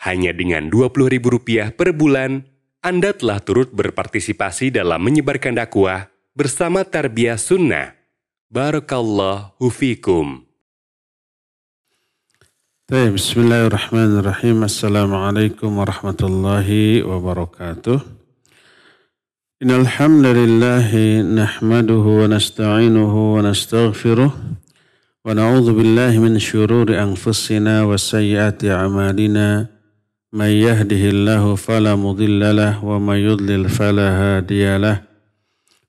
Hanya dengan Rp20.000 per bulan, Anda telah turut berpartisipasi dalam menyebarkan dakwah bersama Tarbiyah Sunnah. Barakallahu fikum. Bismillahirrahmanirrahim. Assalamualaikum warahmatullahi wabarakatuh. Innal hamdalillahi nahmaduhu wa nasta'inuhu wa nastaghfiruh wa na'udzu billahi min syururi anfusina wa sayyiati a'malina. May yahdihillahu fala mudilla lahu wa may yudlil fala hadiya lahu.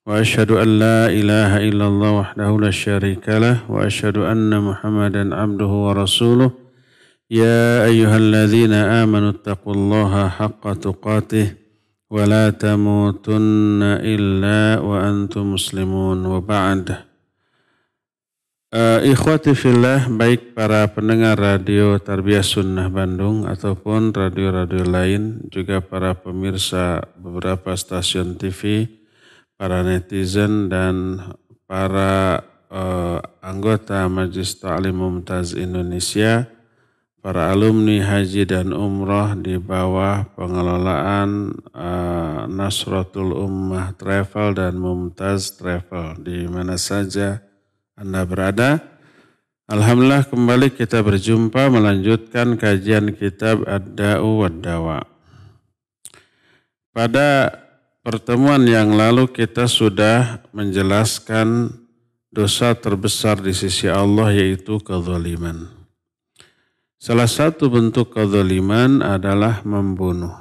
Wa asyhadu an la ilaha illallah wahdahu la syarika lahu wa asyhadu anna Muhammadan abduhu wa rasuluh. Ya ayyuhalladzina amanu taqullaha haqqa tuqatih wa la tamutunna illa wa antum muslimun wa ba'd. Ikhwati fillah, baik para pendengar radio Tarbiyah Sunnah Bandung ataupun radio-radio lain, juga para pemirsa beberapa stasiun TV, para netizen dan para anggota Majelis Ta'lim Mumtaz Indonesia, para alumni haji dan umrah di bawah pengelolaan Nasratul Ummah Travel dan Mumtaz Travel di mana saja Anda berada. Alhamdulillah, kembali kita berjumpa melanjutkan kajian kitab Ad-Da'u wad-Dawa. Pada pertemuan yang lalu kita sudah menjelaskan dosa terbesar di sisi Allah, yaitu kezaliman. Salah satu bentuk kezaliman adalah membunuh.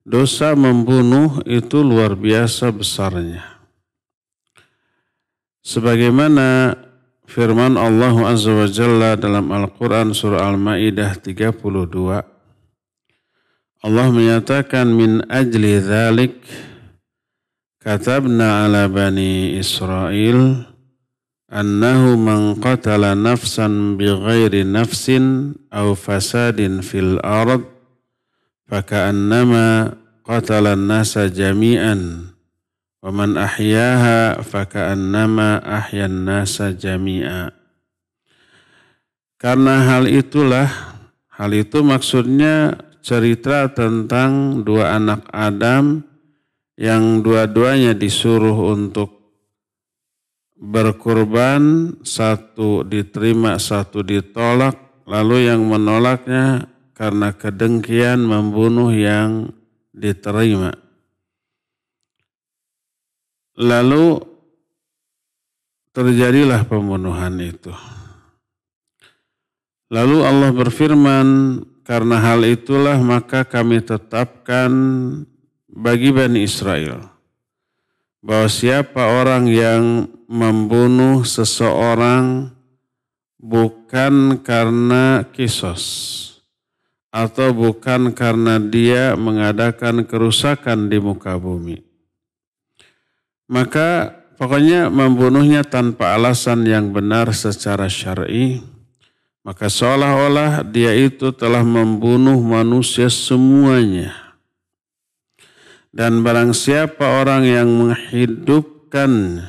Dosa membunuh itu luar biasa besarnya. Sebagaimana firman Allah Azza wa Jalla dalam Al-Quran surah Al-Ma'idah 32, Allah menyatakan, min ajli dhalik katabna ala bani Israel annahu man qatala nafsan bighairi nafsin aw fasadin fil ard faka'annama qatala nasa jami'an wa man ahyaha faka'annama ahyan nasa jami'a. Karena hal itu maksudnya cerita tentang dua anak Adam yang dua-duanya disuruh untuk berkurban, satu diterima, satu ditolak, lalu yang menolaknya karena kedengkian membunuh yang diterima. Lalu terjadilah pembunuhan itu. Lalu Allah berfirman, karena hal itulah maka kami tetapkan bagi Bani Israel bahwa siapa orang yang membunuh seseorang bukan karena kisos atau bukan karena dia mengadakan kerusakan di muka bumi, maka pokoknya membunuhnya tanpa alasan yang benar secara syar'i, maka seolah-olah dia itu telah membunuh manusia semuanya. Dan barang siapa orang yang menghidupkan,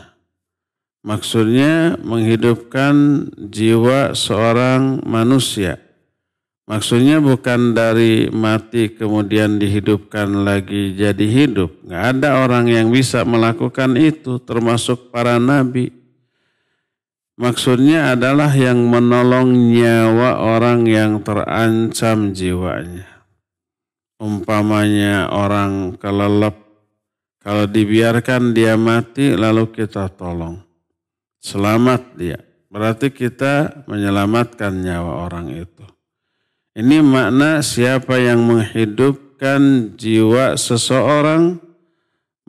maksudnya menghidupkan jiwa seorang manusia, maksudnya bukan dari mati kemudian dihidupkan lagi jadi hidup. Nggak ada orang yang bisa melakukan itu, termasuk para nabi. Maksudnya adalah yang menolong nyawa orang yang terancam jiwanya. Umpamanya orang kelelep, kalau dibiarkan dia mati lalu kita tolong, selamat dia, berarti kita menyelamatkan nyawa orang itu. Ini makna siapa yang menghidupkan jiwa seseorang,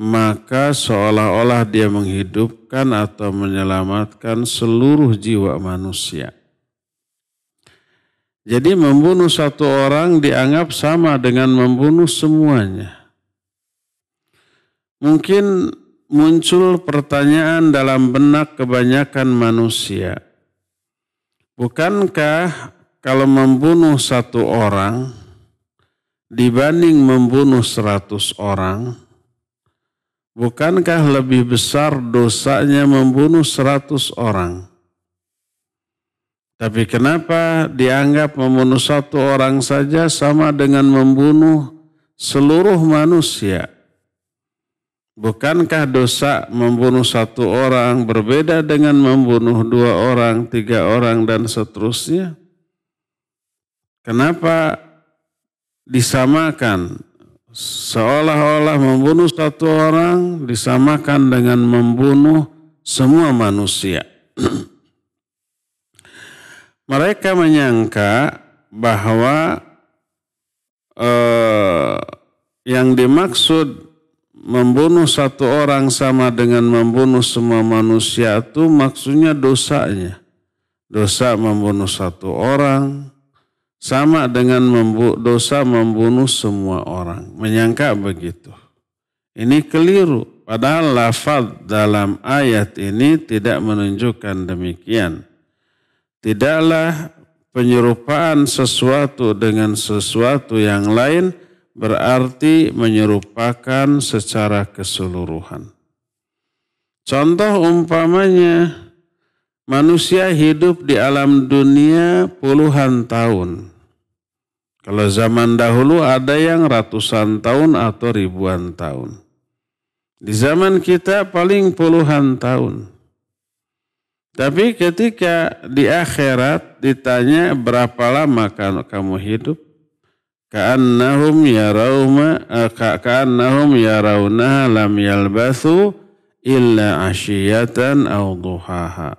maka seolah-olah dia menghidupkan atau menyelamatkan seluruh jiwa manusia. Jadi membunuh satu orang dianggap sama dengan membunuh semuanya. Mungkin muncul pertanyaan dalam benak kebanyakan manusia. Bukankah kalau membunuh satu orang dibanding membunuh 100 orang, bukankah lebih besar dosanya membunuh 100 orang? Tapi kenapa dianggap membunuh satu orang saja sama dengan membunuh seluruh manusia? Bukankah dosa membunuh satu orang berbeda dengan membunuh 2 orang, 3 orang, dan seterusnya? Kenapa disamakan? Seolah-olah membunuh satu orang disamakan dengan membunuh semua manusia. Mereka menyangka bahwa yang dimaksud membunuh satu orang sama dengan membunuh semua manusia itu maksudnya dosanya. Dosa membunuh satu orang sama dengan dosa membunuh semua orang. Menyangka begitu. Ini keliru. Padahal lafaz dalam ayat ini tidak menunjukkan demikian. Tidaklah penyerupaan sesuatu dengan sesuatu yang lain berarti menyerupakan secara keseluruhan. Contoh umpamanya, manusia hidup di alam dunia puluhan tahun. Kalau zaman dahulu ada yang ratusan tahun atau ribuan tahun. Di zaman kita paling puluhan tahun. Tapi ketika di akhirat ditanya berapa lama kamu hidup? Ka'annahum yarawna lam yalbathu illa ashiyatan aw duhaha.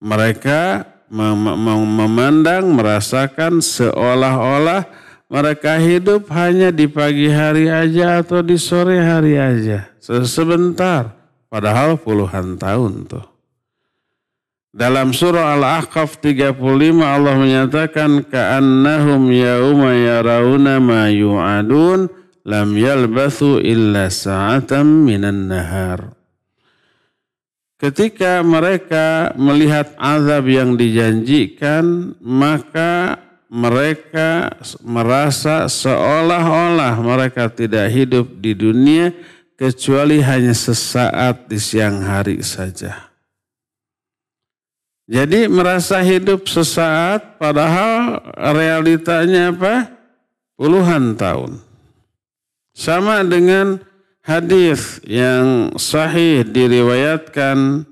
Mereka memandang, merasakan seolah-olah mereka hidup hanya di pagi hari aja atau di sore hari aja. Sebentar, padahal puluhan tahun tuh. Dalam surah Al-Ahqaf 35 Allah menyatakan ka'annahum yauma yarawna ma yu'adun lam yalbathu illa sa'atan minan nahar. Ketika mereka melihat azab yang dijanjikan, maka mereka merasa seolah-olah mereka tidak hidup di dunia kecuali hanya sesaat di siang hari saja. Jadi merasa hidup sesaat padahal realitanya apa? Puluhan tahun. Sama dengan hadis yang sahih diriwayatkan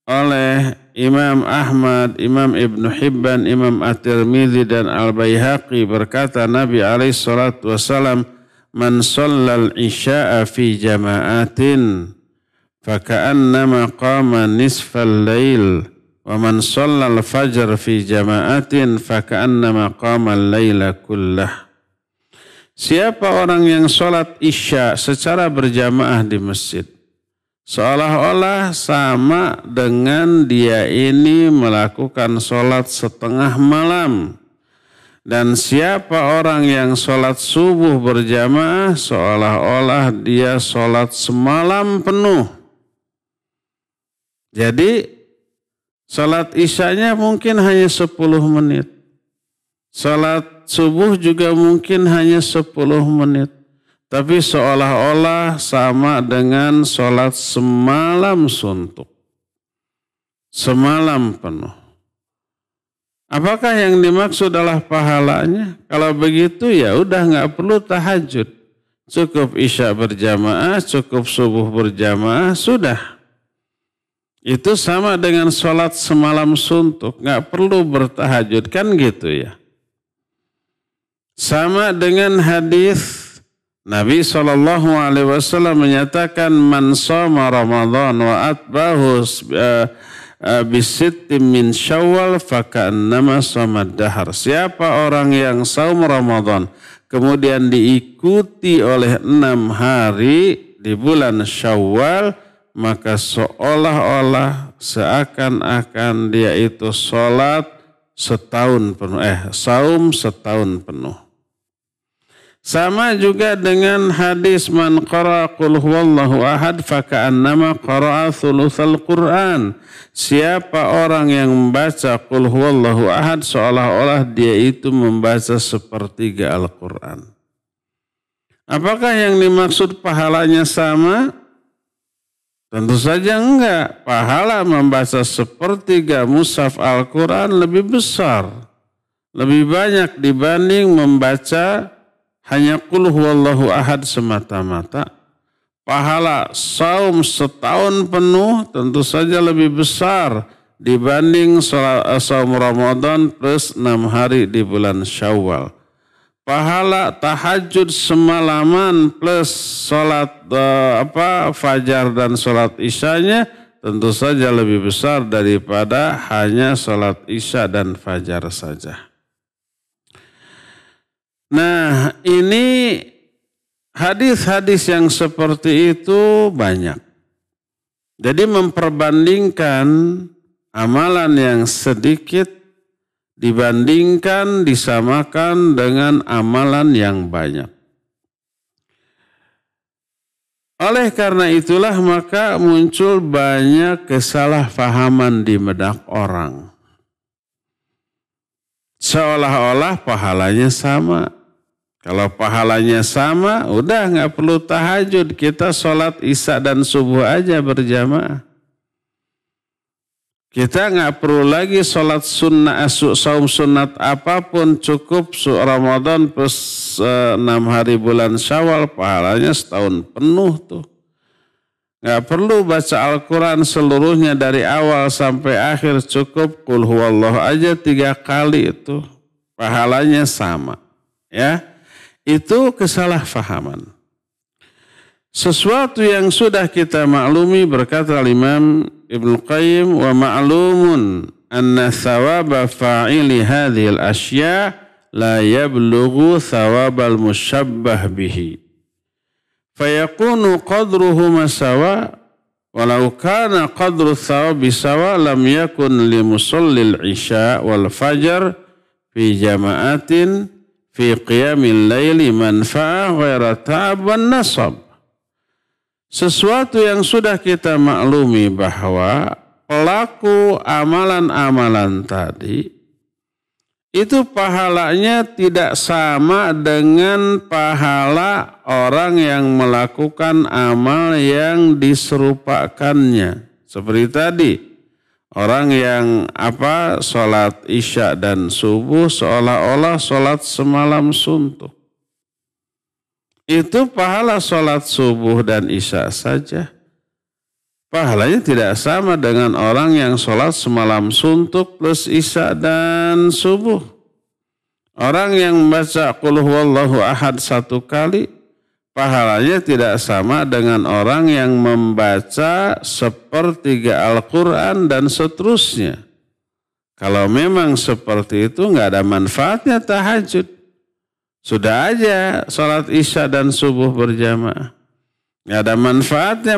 oleh Imam Ahmad, Imam Ibn Hibban, Imam At-Tirmidzi dan Al-Baihaqi berkata Nabi SAW, man shallal isya'a fi jama'atin faka'annama qama nisfal lail wa man shallal fajr fi jama'atin faka'annama qama al-laila kullah. Siapa orang yang sholat isya secara berjamaah di masjid, seolah-olah sama dengan dia ini melakukan sholat setengah malam. Dan siapa orang yang sholat subuh berjamaah, seolah-olah dia sholat semalam penuh. Jadi sholat isyanya mungkin hanya 10 menit. Sholat subuh juga mungkin hanya 10 menit. Tapi seolah-olah sama dengan sholat semalam suntuk. Semalam penuh. Apakah yang dimaksud adalah pahalanya? Kalau begitu ya udah gak perlu tahajud. Cukup isya berjamaah, cukup subuh berjamaah, sudah. Itu sama dengan sholat semalam suntuk. Gak perlu bertahajud, kan gitu ya. Sama dengan hadis Nabi SAW menyatakan man shoma Ramadan wa atbahu bisittim min Syawal faka'annama shoma dahar. Siapa orang yang saum Ramadan kemudian diikuti oleh 6 hari di bulan Syawal, maka seolah-olah seakan-akan dia itu sholat setahun penuh, saum setahun penuh. Sama juga dengan hadis man qara'a qul huwallahu ahad faka'annama qara'a thulutsal Qur'an. Siapa orang yang membaca qul huwallahu ahad seolah-olah dia itu membaca sepertiga Al-Qur'an. Apakah yang dimaksud pahalanya sama? Tentu saja enggak. Pahala membaca sepertiga mushaf Al-Quran lebih besar, lebih banyak dibanding membaca hanya qul huwallahu ahad semata-mata. Pahala saum setahun penuh tentu saja lebih besar dibanding saum Ramadan plus 6 hari di bulan Syawal. Pahala tahajud semalaman plus sholat fajar dan sholat isyanya tentu saja lebih besar daripada hanya sholat isya dan fajar saja. Nah, ini hadis-hadis yang seperti itu banyak. Jadi memperbandingkan amalan yang sedikit dibandingkan, disamakan dengan amalan yang banyak. Oleh karena itulah maka muncul banyak kesalahpahaman di benak orang. Seolah-olah pahalanya sama. Kalau pahalanya sama, udah nggak perlu tahajud. Kita sholat isya dan subuh aja berjamaah. Kita nggak perlu lagi sholat sunnah, saum sunat apapun, cukup Ramadan plus 6 hari bulan Syawal, pahalanya setahun penuh tuh. Nggak perlu baca Al-Quran seluruhnya dari awal sampai akhir, cukup qul huwallahu aja 3 kali itu, pahalanya sama. Ya, itu kesalahpahaman. Sesuatu yang sudah kita maklumi, berkata Imam Ibnu Qayyim, wa ma'lumun anna thawaba fa'ili hadhil asya la yablughu thawabal musyabbah bihi. Fayakunu qadruhuma sawa, walau kana qadru thawabi sawa lam yakun li musallil isya wal fajar fi jama'atin fi qiyamil laili manfa'ah ghaira ta'ab wan nasab. Sesuatu yang sudah kita maklumi bahwa pelaku amalan-amalan tadi itu pahalanya tidak sama dengan pahala orang yang melakukan amal yang diserupakannya. Seperti tadi, orang yang sholat isya dan subuh seolah-olah sholat semalam suntuk. Itu pahala sholat subuh dan isya saja. Pahalanya tidak sama dengan orang yang sholat semalam suntuk plus isya dan subuh. Orang yang membaca qul huwallahu ahad 1 kali, pahalanya tidak sama dengan orang yang membaca sepertiga Al-Quran dan seterusnya. Kalau memang seperti itu nggak ada manfaatnya tahajud. Sudah aja sholat isya dan subuh berjamaah. Nggak ada manfaatnya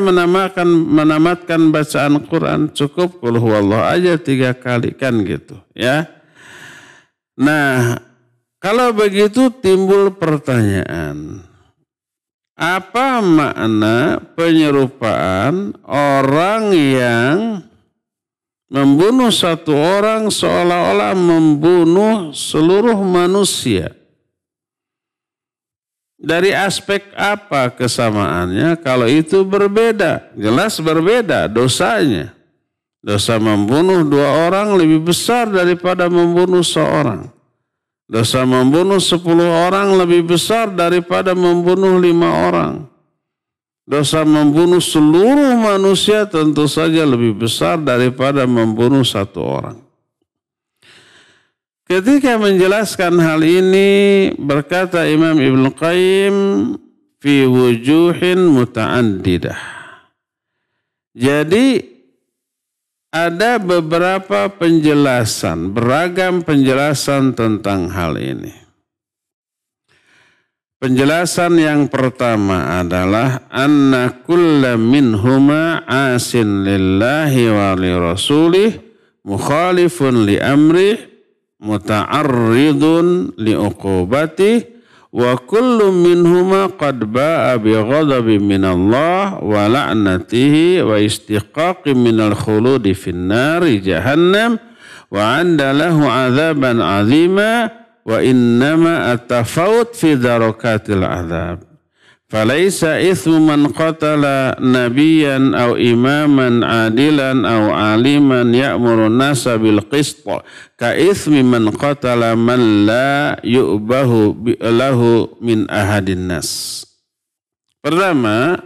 menamatkan bacaan Quran. Cukup qul huwallahu aja 3 kali, kan gitu ya. Nah, kalau begitu timbul pertanyaan. Apa makna penyerupaan orang yang membunuh satu orang seolah-olah membunuh seluruh manusia? Dari aspek apa kesamaannya? Kalau itu berbeda, jelas berbeda dosanya. Dosa membunuh 2 orang lebih besar daripada membunuh seorang. Dosa membunuh 10 orang lebih besar daripada membunuh 5 orang. Dosa membunuh seluruh manusia tentu saja lebih besar daripada membunuh 1 orang. Ketika menjelaskan hal ini, berkata Imam Ibnu Qayyim, fi wujuhin muta'addidah. Jadi ada beberapa penjelasan, beragam penjelasan tentang hal ini. Penjelasan yang pertama adalah anna kulla minhuma asin lillahi wa li rasulih mukhalifun li amrih muta'arridun li'uqubati wa kullu minhuma qad ba'a bi ghadabin minallah wa la'natihi wa istiqaqin minal khuludi finnari jahannam wa 'anda lahu 'adzaban 'azima wa innama at-tafawut fi darakatil 'adzab Falaisa ithmu man qatala nabiyan aw imaman adilan aw aliman ya'muru nasa bil qist ka ithmi man qatala man la yu'bahu lahu min ahadin nas. Pertama,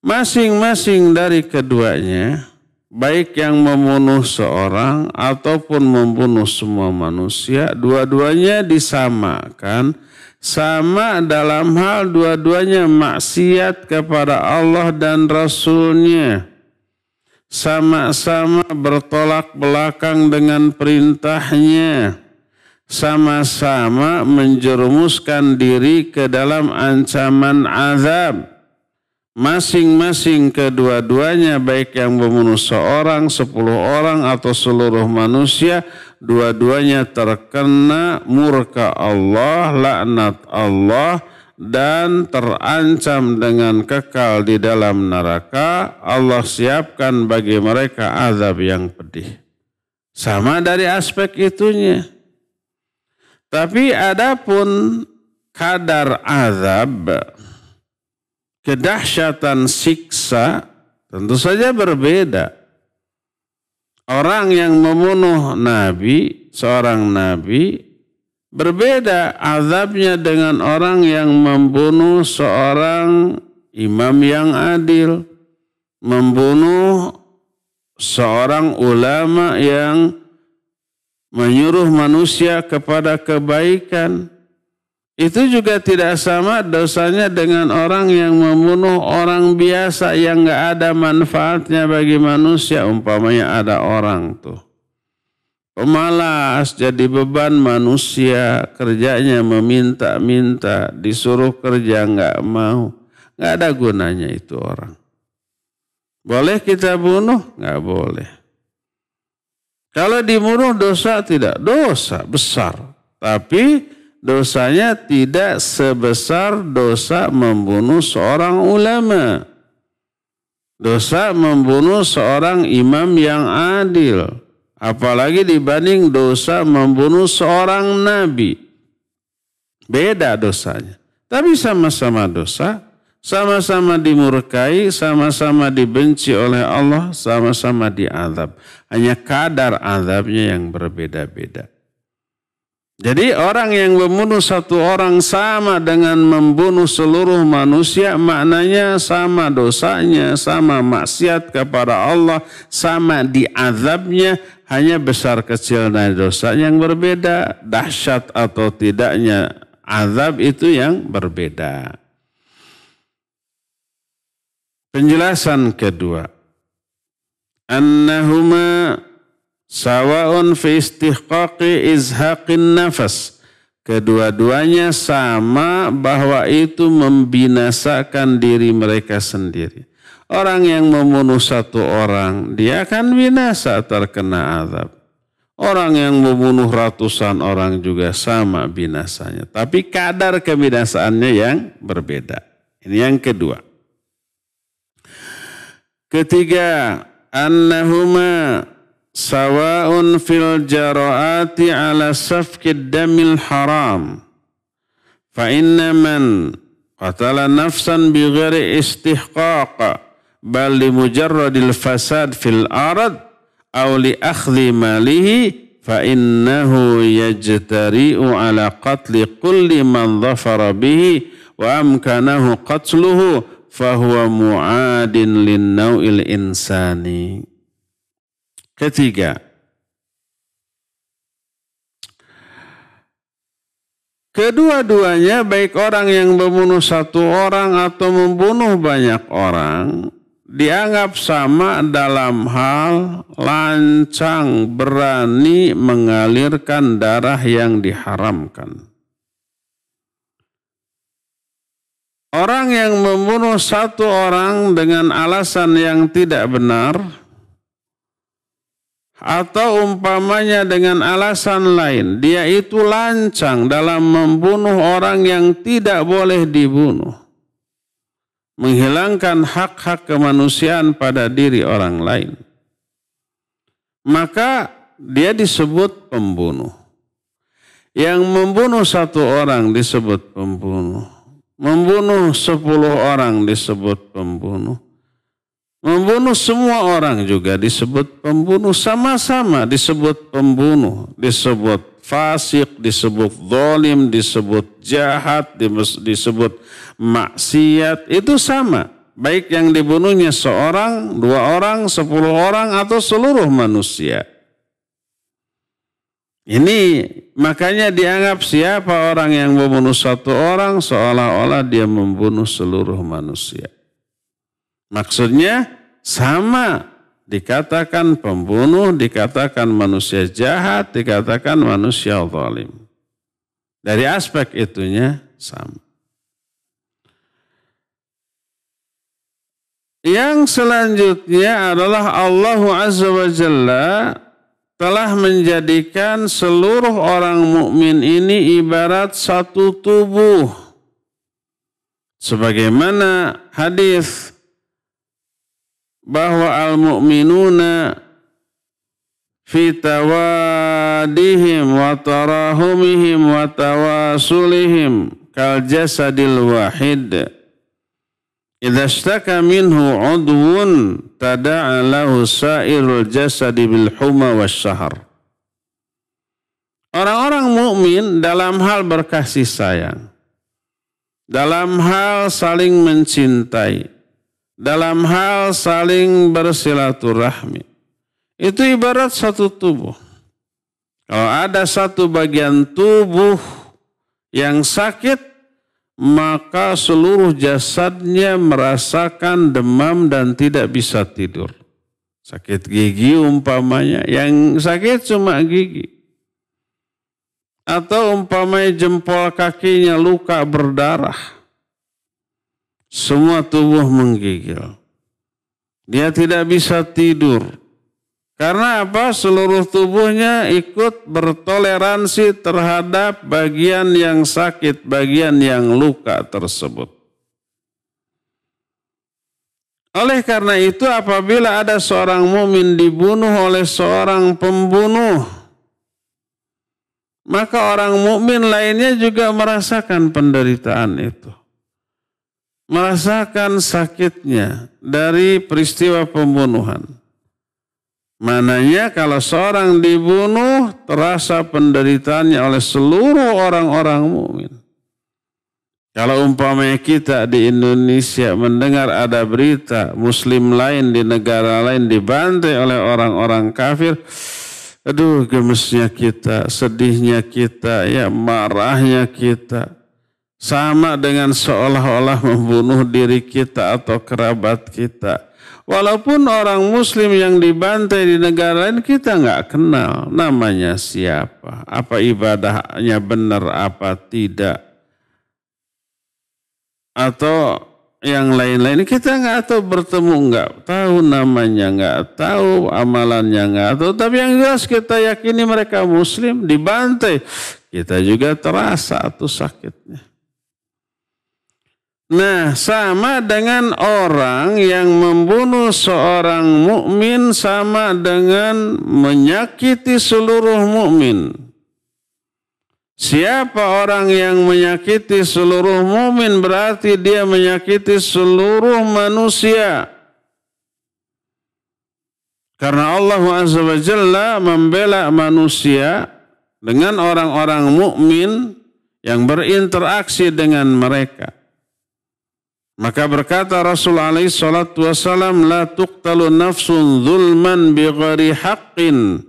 masing-masing dari keduanya, baik yang membunuh seorang ataupun membunuh semua manusia, dua-duanya disamakan. Sama dalam hal dua-duanya maksiat kepada Allah dan Rasul-Nya. Sama-sama bertolak belakang dengan perintahnya. Sama-sama menjerumuskan diri ke dalam ancaman azab. Masing-masing kedua-duanya, baik yang membunuh seorang, 10 orang atau seluruh manusia, dua-duanya terkena murka Allah, laknat Allah, dan terancam dengan kekal di dalam neraka. Allah siapkan bagi mereka azab yang pedih. Sama dari aspek itunya. Tapi adapun kadar azab, kedahsyatan siksa tentu saja berbeda. Orang yang membunuh nabi, seorang nabi, berbeda azabnya dengan orang yang membunuh seorang imam yang adil, membunuh seorang ulama yang menyuruh manusia kepada kebaikan. Itu juga tidak sama dosanya dengan orang yang membunuh orang biasa yang gak ada manfaatnya bagi manusia. Umpamanya ada orang tuh pemalas, jadi beban manusia, kerjanya meminta-minta, disuruh kerja gak mau. Gak ada gunanya itu orang. Boleh kita bunuh? Gak boleh. Kalau dibunuh dosa tidak? Dosa besar. Tapi dosanya tidak sebesar dosa membunuh seorang ulama. Dosa membunuh seorang imam yang adil. Apalagi dibanding dosa membunuh seorang nabi. Beda dosanya. Tapi sama-sama dosa. Sama-sama dimurkai. Sama-sama dibenci oleh Allah. Sama-sama diazab. Hanya kadar azabnya yang berbeda-beda. Jadi orang yang membunuh satu orang sama dengan membunuh seluruh manusia, maknanya sama dosanya, sama maksiat kepada Allah, sama diazabnya, hanya besar kecil dari dosa yang berbeda, dahsyat atau tidaknya azab itu yang berbeda. Penjelasan kedua, annahuma sawa'un fi istihqaqi izhaqin nafas. Kedua-duanya sama bahwa itu membinasakan diri mereka sendiri. Orang yang membunuh satu orang, dia akan binasa terkena azab. Orang yang membunuh ratusan orang juga sama binasanya. Tapi kadar kebinasaannya yang berbeda. Ini yang kedua. Ketiga, annahuma sawa'un fil jara'ati ala safkid damil haram. Fa inna man qatala nafsan bighairi istihqaq bal li mujarradil fasad fil arad aw li akhdhi malihi fa innahu yajtari'u ala qatli kulli man dhafara bihi wa amkanahu qatluhu fa huwa mu'adin lin naw'il insani. Ketiga, kedua-duanya baik orang yang membunuh satu orang atau membunuh banyak orang dianggap sama dalam hal lancang berani mengalirkan darah yang diharamkan. Orang yang membunuh satu orang dengan alasan yang tidak benar atau umpamanya dengan alasan lain, dia itu lancang dalam membunuh orang yang tidak boleh dibunuh, menghilangkan hak-hak kemanusiaan pada diri orang lain, maka dia disebut pembunuh. Yang membunuh satu orang disebut pembunuh. Membunuh 10 orang disebut pembunuh. Membunuh semua orang juga disebut pembunuh. Sama-sama disebut pembunuh. Disebut fasik, disebut zalim, disebut jahat, disebut maksiat. Itu sama. Baik yang dibunuhnya seorang, 2 orang, 10 orang, atau seluruh manusia. Ini makanya dianggap siapa orang yang membunuh 1 orang seolah-olah dia membunuh seluruh manusia. Maksudnya sama, dikatakan pembunuh, dikatakan manusia jahat, dikatakan manusia zalim. Dari aspek itunya sama. Yang selanjutnya adalah Allah Azza wa Jalla telah menjadikan seluruh orang mukmin ini ibarat satu tubuh. Sebagaimana hadis bahwa al-mu'minuna fi tawadihim wa tarahumihim wa tawasulihim kal jasadil wahid. Idza ishtaka minhu 'udwun tada'a lahu sa'irul jasadi bil huma wasyahar. Orang-orang mukmin dalam hal berkasih sayang, dalam hal saling mencintai, dalam hal saling bersilaturahmi, itu ibarat satu tubuh. Kalau ada satu bagian tubuh yang sakit, maka seluruh jasadnya merasakan demam dan tidak bisa tidur. Sakit gigi umpamanya, yang sakit cuma gigi. Atau umpamanya jempol kakinya luka berdarah. Semua tubuh menggigil. Dia tidak bisa tidur. Karena apa? Seluruh tubuhnya ikut bertoleransi terhadap bagian yang sakit, bagian yang luka tersebut. Oleh karena itu, apabila ada seorang mukmin dibunuh oleh seorang pembunuh, maka orang mukmin lainnya juga merasakan penderitaan itu. Merasakan sakitnya dari peristiwa pembunuhan. Mananya kalau seorang dibunuh, terasa penderitaannya oleh seluruh orang-orang mukmin. Kalau umpamanya kita di Indonesia mendengar ada berita muslim lain di negara lain dibantai oleh orang-orang kafir, aduh gemesnya kita, sedihnya kita, ya marahnya kita. Sama dengan seolah-olah membunuh diri kita atau kerabat kita. Walaupun orang muslim yang dibantai di negara lain kita nggak kenal namanya siapa, apa ibadahnya benar apa tidak, atau yang lain-lain kita nggak tahu, bertemu nggak tahu namanya, nggak tahu amalannya, nggak tahu. Tapi yang jelas kita yakini mereka muslim dibantai, kita juga terasa tuh sakitnya. Nah, sama dengan orang yang membunuh seorang mukmin sama dengan menyakiti seluruh mukmin. Siapa orang yang menyakiti seluruh mukmin berarti dia menyakiti seluruh manusia. Karena Allah Azza wa Jalla membela manusia dengan orang-orang mukmin yang berinteraksi dengan mereka. Maka berkata Rasul alaihi salatu wassalam, la tuqtalu nafsun zulman bighairi haqqin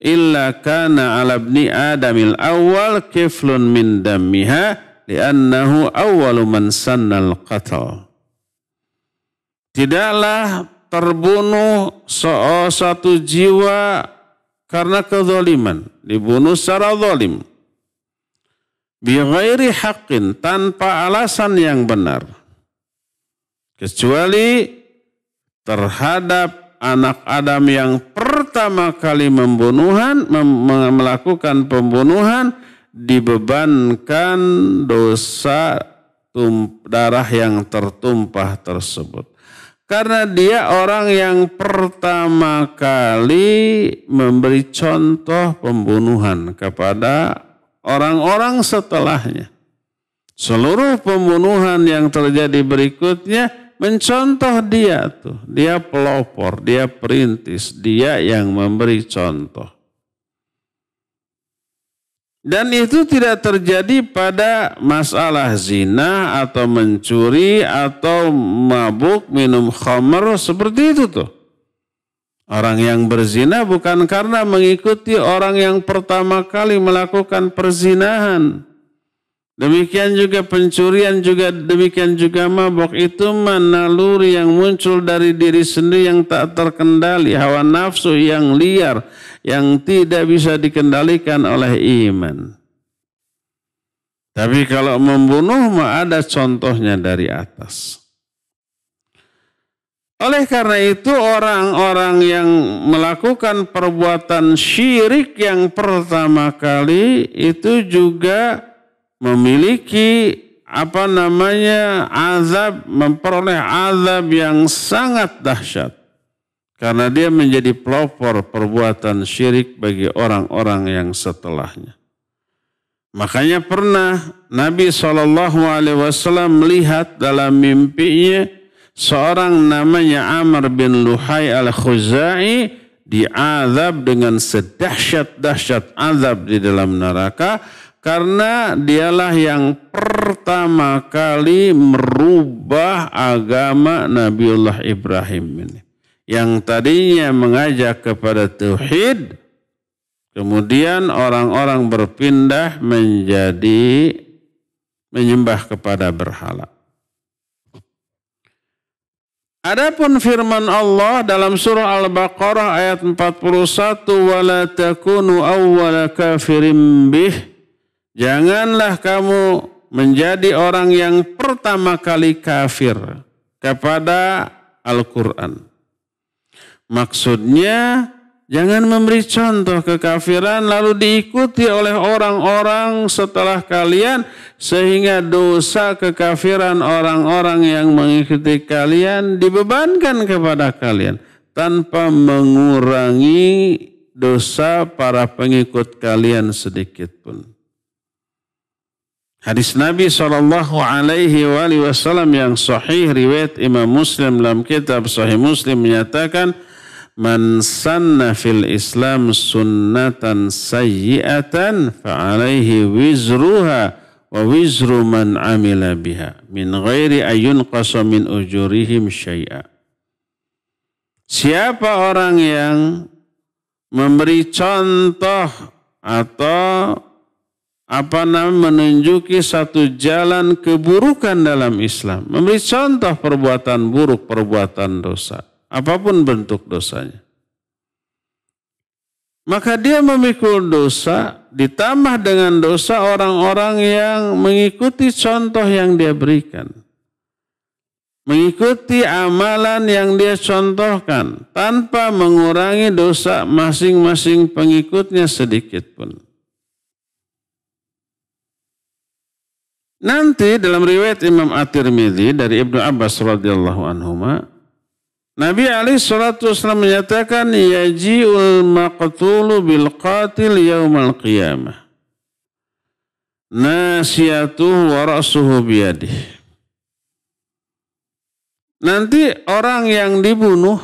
illa kana ala ibni adamil awal kiflun min dammiha li'annahu awwalu man sannal qatl. Tidaklah terbunuh satu jiwa karena kezaliman, dibunuh secara zalim. Bighairi haqqin, tanpa alasan yang benar. Kecuali terhadap anak Adam yang pertama kali melakukan pembunuhan, dibebankan dosa darah yang tertumpah tersebut. Karena dia orang yang pertama kali memberi contoh pembunuhan kepada orang-orang setelahnya. Seluruh pembunuhan yang terjadi berikutnya mencontoh dia tuh. Dia pelopor, dia perintis, dia yang memberi contoh. Dan itu tidak terjadi pada masalah zina atau mencuri atau mabuk, minum khamr seperti itu tuh. Orang yang berzina bukan karena mengikuti orang yang pertama kali melakukan perzinahan. Demikian juga pencurian, juga demikian juga mabuk. Itu naluri yang muncul dari diri sendiri yang tak terkendali, hawa nafsu yang liar, yang tidak bisa dikendalikan oleh iman. Tapi kalau membunuh mah ada contohnya dari atas. Oleh karena itu orang-orang yang melakukan perbuatan syirik yang pertama kali itu juga memiliki azab, memperoleh azab yang sangat dahsyat. Karena dia menjadi pelopor perbuatan syirik bagi orang-orang yang setelahnya. Makanya pernah Nabi SAW melihat dalam mimpinya seorang namanya Amr bin Luhai al-Khuzai diazab dengan sedahsyat-dahsyat azab di dalam neraka karena dialah yang pertama kali merubah agama Nabiullah Ibrahim ini. Yang tadinya mengajak kepada tauhid, kemudian orang-orang berpindah menjadi menyembah kepada berhala. Adapun firman Allah dalam surah Al-Baqarah ayat 41, wala takunu awwala kafirin bih, janganlah kamu menjadi orang yang pertama kali kafir kepada Al-Quran. Maksudnya jangan memberi contoh kekafiran lalu diikuti oleh orang-orang setelah kalian sehingga dosa kekafiran orang-orang yang mengikuti kalian dibebankan kepada kalian tanpa mengurangi dosa para pengikut kalian sedikit pun. Hadis Nabi SAW yang sahih riwayat Imam Muslim dalam kitab Sahih Muslim menyatakan, man sanna fil Islam sunnatan sayyi'atan fa'alaihi wizruha wa wizru man amila biha min ghairi ayyun qasa min ujurihim syai'a. Siapa orang yang memberi contoh atau menunjuki satu jalan keburukan dalam Islam, memberi contoh perbuatan buruk, perbuatan dosa, apapun bentuk dosanya, maka dia memikul dosa ditambah dengan dosa orang-orang yang mengikuti contoh yang dia berikan, mengikuti amalan yang dia contohkan tanpa mengurangi dosa masing-masing pengikutnya sedikit pun. Nanti dalam riwayat Imam At-Tirmidzi dari Ibnu Abbas radhiyallahu anhuma, Nabi alaihi salatu wasallam menyatakan, yaji'ul maqtulu bil qatil yaumal qiyamah nasiyatuhu wa ra'suhu biyadih. Nanti orang yang dibunuh,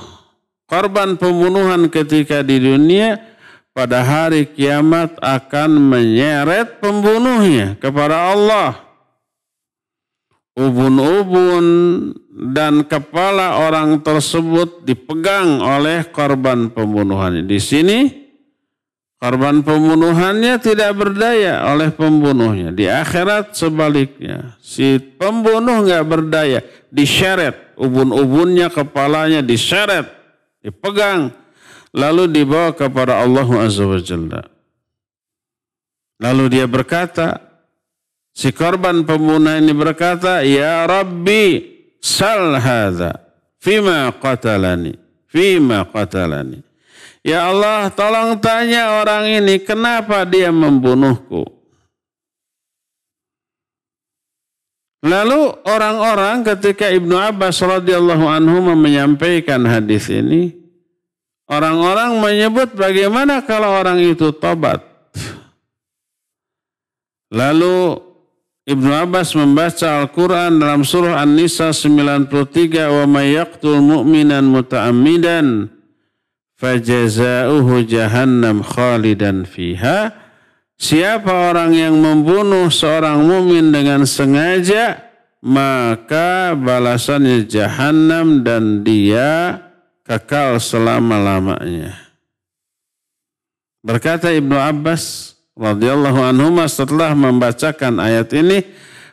korban pembunuhan ketika di dunia, pada hari kiamat akan menyeret pembunuhnya kepada Allah. Ubun-ubun dan kepala orang tersebut dipegang oleh korban pembunuhannya. Di sini korban pembunuhannya tidak berdaya oleh pembunuhnya. Di akhirat sebaliknya, si pembunuh nggak berdaya, diseret ubun-ubunnya, kepalanya diseret, dipegang, lalu dibawa kepada Allah Azza wa Jalla. Lalu dia berkata, si korban pembunuh ini berkata, ya Rabbi sal hadza fima qatalani. Ya Allah, tolong tanya orang ini kenapa dia membunuhku. Lalu orang-orang ketika Ibnu Abbas radhiyallahu anhu menyampaikan hadis ini, orang-orang menyebut bagaimana kalau orang itu tobat. Lalu Ibnu Abbas membaca Al-Quran dalam surah An-Nisa 93, wa may yaqtul mu'minan muta'ammidan fajaza'uhu jahannam khalidan fiha. Siapa orang yang membunuh seorang mukmin dengan sengaja, maka balasannya jahannam dan dia kekal selama-lamanya. Berkata Ibnu Abbas radhiyallahu anhuma setelah membacakan ayat ini,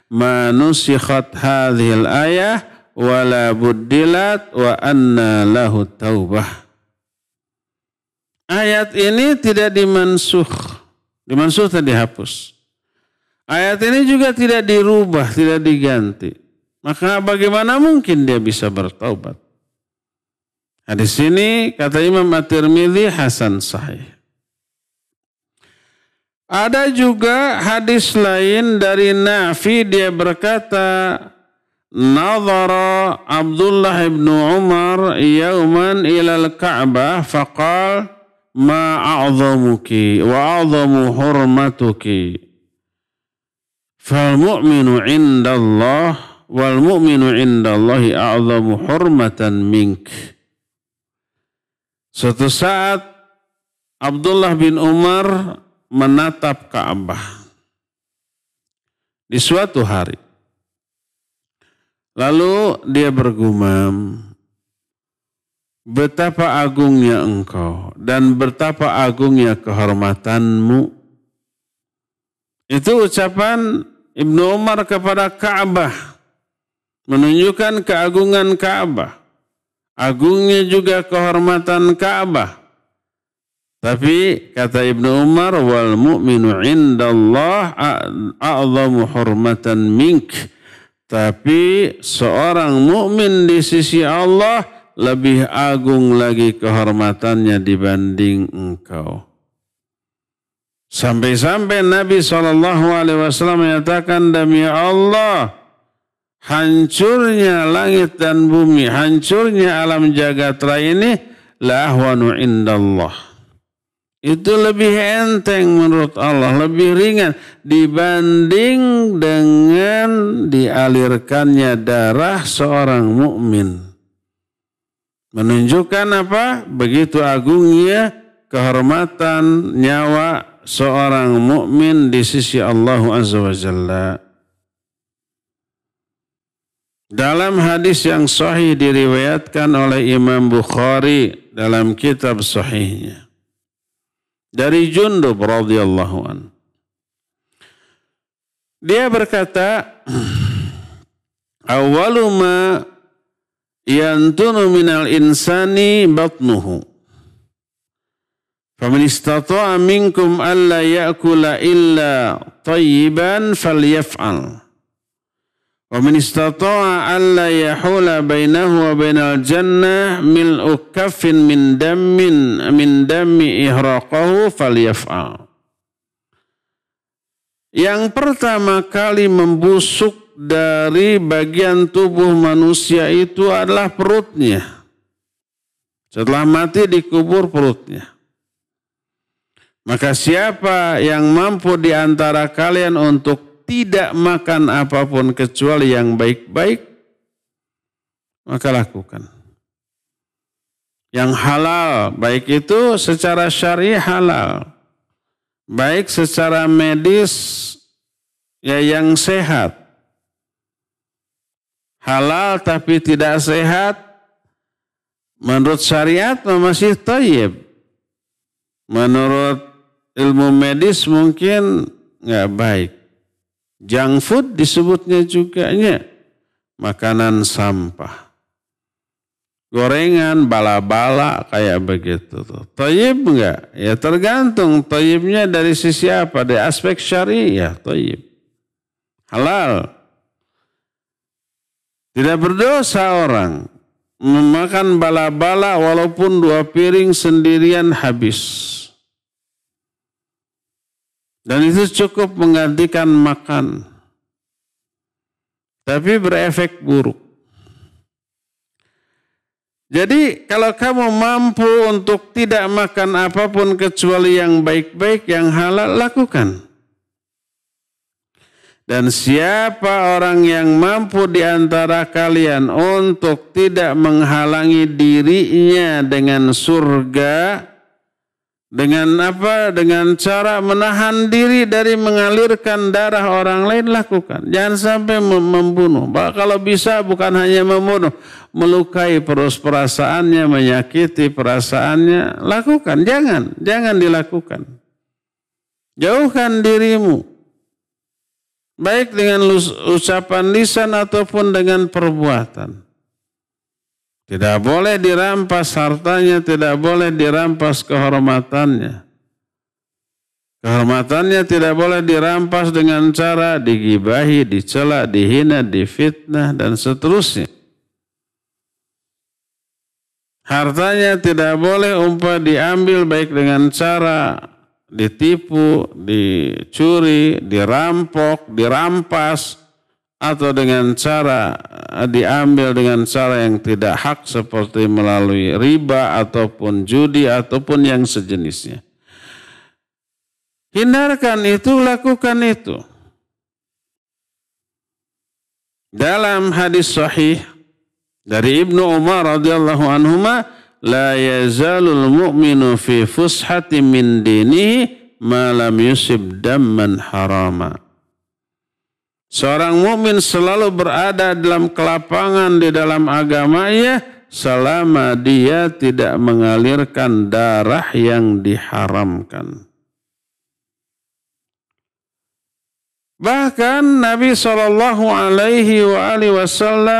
manusikhat hadhil ayah wala buddilat wa anna lahu taubah. Ayat ini tidak dimansuh tadi dihapus. Ayat ini juga tidak dirubah, tidak diganti. Maka bagaimana mungkin dia bisa bertaubat? Hadis ini kata Imam At-Tirmidzi hasan sahih. Ada juga hadis lain dari Nafi, dia berkata, nadhara Abdullah ibn Umar yawman ilal Ka'bah faqal ma a'zamuki wa a'zamu hurmatuki. Fal mu'minu indallah wal mu'minu indallahi a'zamu hurmatan mink. Suatu saat Abdullah bin Umar menatap Ka'bah di suatu hari. Lalu dia bergumam, betapa agungnya engkau dan betapa agungnya kehormatanmu. Itu ucapan Ibnu Umar kepada Ka'bah, menunjukkan keagungan Ka'bah, agungnya juga kehormatan Ka'bah. Tapi kata Ibnu Umar, wal mu'minu indallah a'zamu hurmatan mink. Tapi seorang mukmin di sisi Allah lebih agung lagi kehormatannya dibanding engkau. Sampai-sampai Nabi SAW menyatakan, demi Allah, hancurnya langit dan bumi, hancurnya alam jagat raya ini, la ahwanu indallah. Itu lebih enteng menurut Allah, lebih ringan dibanding dengan dialirkannya darah seorang mukmin. Menunjukkan apa? Begitu agungnya kehormatan nyawa seorang mukmin di sisi Allah Azza wa Jalla. Dalam hadis yang sahih diriwayatkan oleh Imam Bukhari dalam kitab sahihnya dari Jundub radhiyallahu anhu. Dia berkata, awwalu ma yantunu minal insani batnuhu. Faman istata'a minkum alla ya'kula illa tayyiban falyaf'al. Wa man istata'a alla yahula bainahu wa bainal jannah mil'u kaffin min dammi ihraqahu falyaf'al. Yang pertama kali membusuk dari bagian tubuh manusia itu adalah perutnya. Setelah mati dikubur perutnya. Maka siapa yang mampu di antara kalian untuk tidak makan apapun kecuali yang baik-baik, maka lakukan. Yang halal, baik itu secara syar'i halal, baik secara medis ya yang sehat. Halal tapi tidak sehat, menurut syariat masih thayyib. Menurut ilmu medis mungkin nggak baik. Junk food disebutnya juga makanan sampah. Gorengan, bala-bala kayak begitu. Thayyib enggak? Ya tergantung thayyibnya dari sisi apa. Dari aspek syar'i ya thayyib. Halal. Tidak berdosa orang memakan bala-bala walaupun 2 piring sendirian habis. Dan itu cukup menggantikan makan. Tapi berefek buruk. Jadi kalau kamu mampu untuk tidak makan apapun kecuali yang baik-baik, yang halal, lakukan. Dan siapa orang yang mampu di antara kalian untuk tidak menghalangi dirinya dengan surga, dengan apa? Dengan cara menahan diri dari mengalirkan darah orang lain, lakukan. Jangan sampai membunuh. Kalau bisa bukan hanya membunuh, melukai perasaannya, menyakiti perasaannya, lakukan. Jangan dilakukan. Jauhkan dirimu. Baik dengan ucapan lisan ataupun dengan perbuatan. Tidak boleh dirampas hartanya, tidak boleh dirampas kehormatannya. Kehormatannya tidak boleh dirampas dengan cara digibahi, dicela, dihina, difitnah, dan seterusnya. Hartanya tidak boleh diambil baik dengan cara ditipu, dicuri, dirampok, dirampas, atau dengan cara diambil dengan cara yang tidak hak seperti melalui riba ataupun judi ataupun yang sejenisnya. Hindarkan itu, lakukan itu. Dalam hadis sahih dari Ibnu Umar radhiyallahu anhuma, la yazalul mu'minu fi fushatin min dinihi ma lam yusib damman harama. Seorang mukmin selalu berada dalam kelapangan di dalam agamanya selama dia tidak mengalirkan darah yang diharamkan. Bahkan Nabi SAW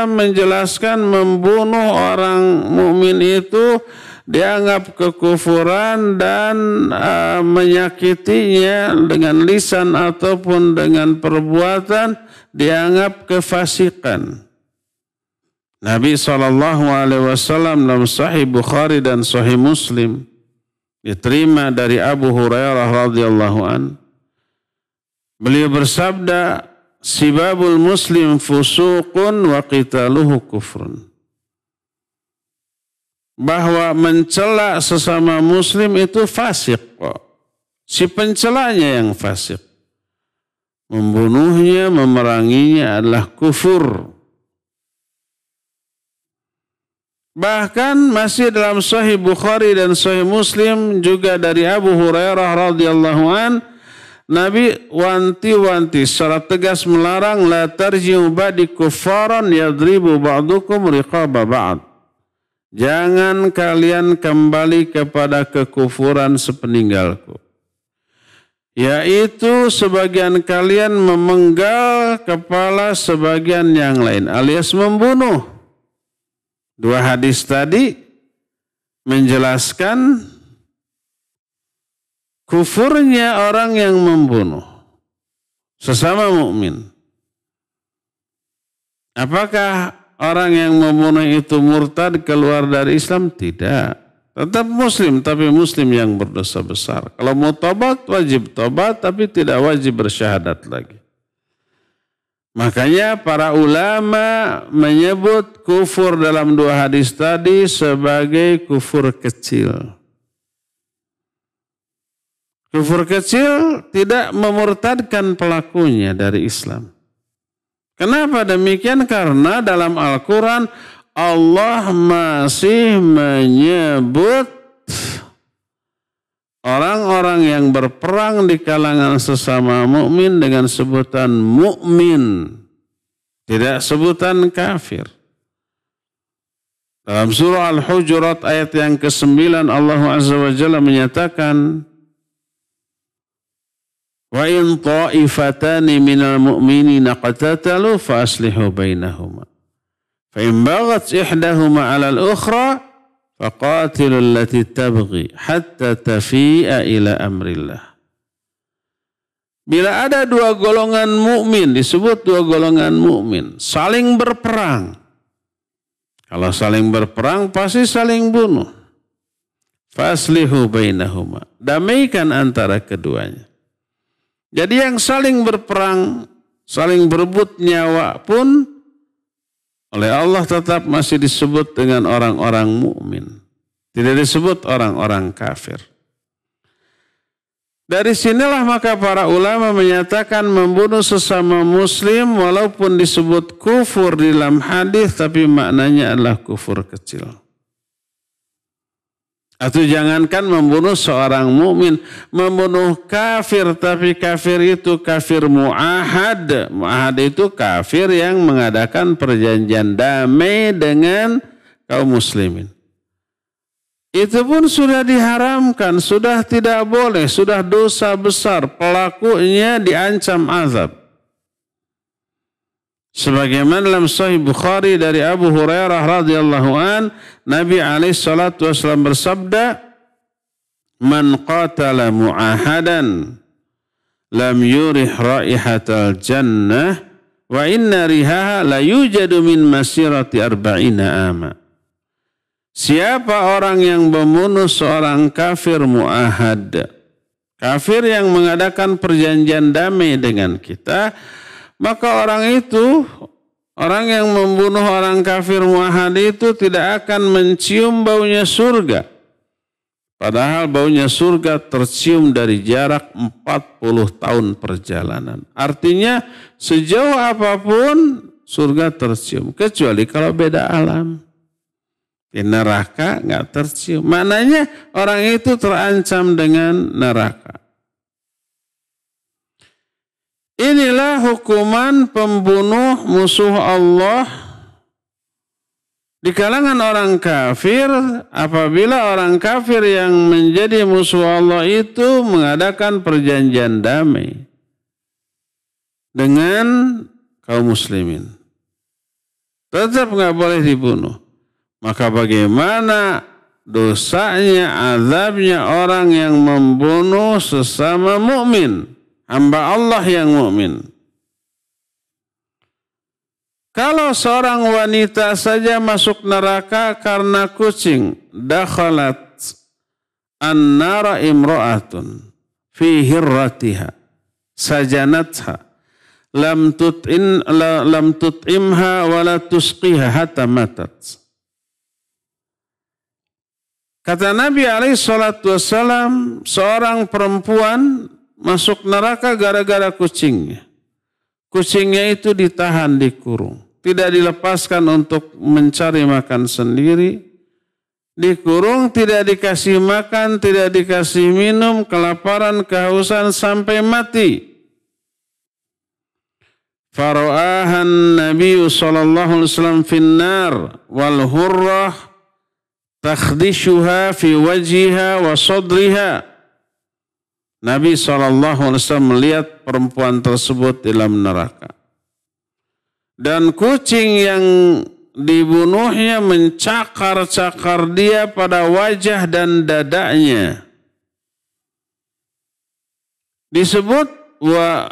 menjelaskan membunuh orang mukmin itu dianggap kekufuran dan menyakitinya dengan lisan ataupun dengan perbuatan dianggap kefasikan. Nabi SAW dalam Sahih Bukhari dan Sahih Muslim diterima dari Abu Hurairah radhiyallahu an. Beliau bersabda, "Sibabul muslim fusuqun wa qitaluhu kufrun." Bahwa mencela sesama muslim itu fasik kok. Si pencelanya yang fasik. Membunuhnya, memeranginya adalah kufur. Bahkan masih dalam Sahih Bukhari dan Sahih Muslim juga dari Abu Hurairah radhiyallahu an, Nabi wanti-wanti secara tegas melarang la tarji'u ba'di kuffaran yadribu ba'dukum riqaba ba'd. Jangan kalian kembali kepada kekufuran sepeninggalku. Yaitu sebagian kalian memenggal kepala sebagian yang lain alias membunuh. Dua hadis tadi menjelaskan kufurnya orang yang membunuh sesama mukmin. Apakah orang yang membunuh itu murtad keluar dari Islam? Tidak. Tetap muslim, tapi muslim yang berdosa besar. Kalau mau tobat, wajib tobat, tapi tidak wajib bersyahadat lagi. Makanya para ulama menyebut kufur dalam dua hadis tadi sebagai kufur kecil. Kufur kecil tidak memurtadkan pelakunya dari Islam. Kenapa demikian? Karena dalam Al-Quran Allah masih menyebut orang-orang yang berperang di kalangan sesama mukmin dengan sebutan mukmin, tidak sebutan kafir. Dalam surah Al-Hujurat ayat yang ke-9 Allah Azza wa Jalla menyatakan, wa in ta'ifatani minal mu'minina qatatalu fa aslihu bainahuma. Fa in baghat ihdahuma 'ala al-ukhra faqatilu allati tabghi hatta tafi'a ila amrillah. Bila ada dua golongan mukmin, disebut dua golongan mukmin, saling berperang. Kalau saling berperang pasti saling bunuh. Faslihu bainahuma. Damaikan antara keduanya. Jadi yang saling berperang, saling berebut nyawa pun oleh Allah tetap masih disebut dengan orang-orang mukmin. Tidak disebut orang-orang kafir. Dari sinilah maka para ulama menyatakan membunuh sesama muslim walaupun disebut kufur di dalam hadis tapi maknanya adalah kufur kecil. Atau jangankan membunuh seorang mukmin, membunuh kafir tapi kafir itu kafir mu'ahad. Mu'ahad itu kafir yang mengadakan perjanjian damai dengan kaum muslimin. Itu pun sudah diharamkan, sudah tidak boleh, sudah dosa besar, pelakunya diancam azab. Sebagaimana dalam Sahih Bukhari dari Abu Hurairah radhiyallahu an, Nabi alaihi salatu wasallam bersabda, "Man qatala mu'ahadan lam yurih raihatal jannah wa inna rihaha la yujadu min masirati arba'ina ama." Siapa orang yang membunuh seorang kafir mu'ahad, kafir yang mengadakan perjanjian damai dengan kita, maka orang itu, orang yang membunuh orang kafir mu'ahad itu tidak akan mencium baunya surga. Padahal baunya surga tercium dari jarak 40 tahun perjalanan. Artinya sejauh apapun surga tercium, kecuali kalau beda alam. Di neraka nggak tercium. Maknanya orang itu terancam dengan neraka. Inilah hukuman pembunuh musuh Allah di kalangan orang kafir apabila orang kafir yang menjadi musuh Allah itu mengadakan perjanjian damai dengan kaum muslimin. Tetap nggak boleh dibunuh. Maka bagaimana dosanya, azabnya orang yang membunuh sesama mukmin, hamba Allah yang mukmin. Kalau seorang wanita saja masuk neraka karena kucing, dakhalat an-nara imra'atun fi hirratiha sajanatha lam tut'imha wa la tusqiha hatta matat. Kata Nabi SAW, seorang perempuan masuk neraka gara-gara kucingnya. Kucingnya itu ditahan, dikurung. Tidak dilepaskan untuk mencari makan sendiri. Dikurung, tidak dikasih makan, tidak dikasih minum, kelaparan, kehausan sampai mati. Fara'ahan Nabi SAW finnar wal hurrah takhdishuha fi wajhiha wa sadriha. Nabi SAW melihat perempuan tersebut dalam neraka. Dan kucing yang dibunuhnya mencakar-cakar dia pada wajah dan dadanya. Disebut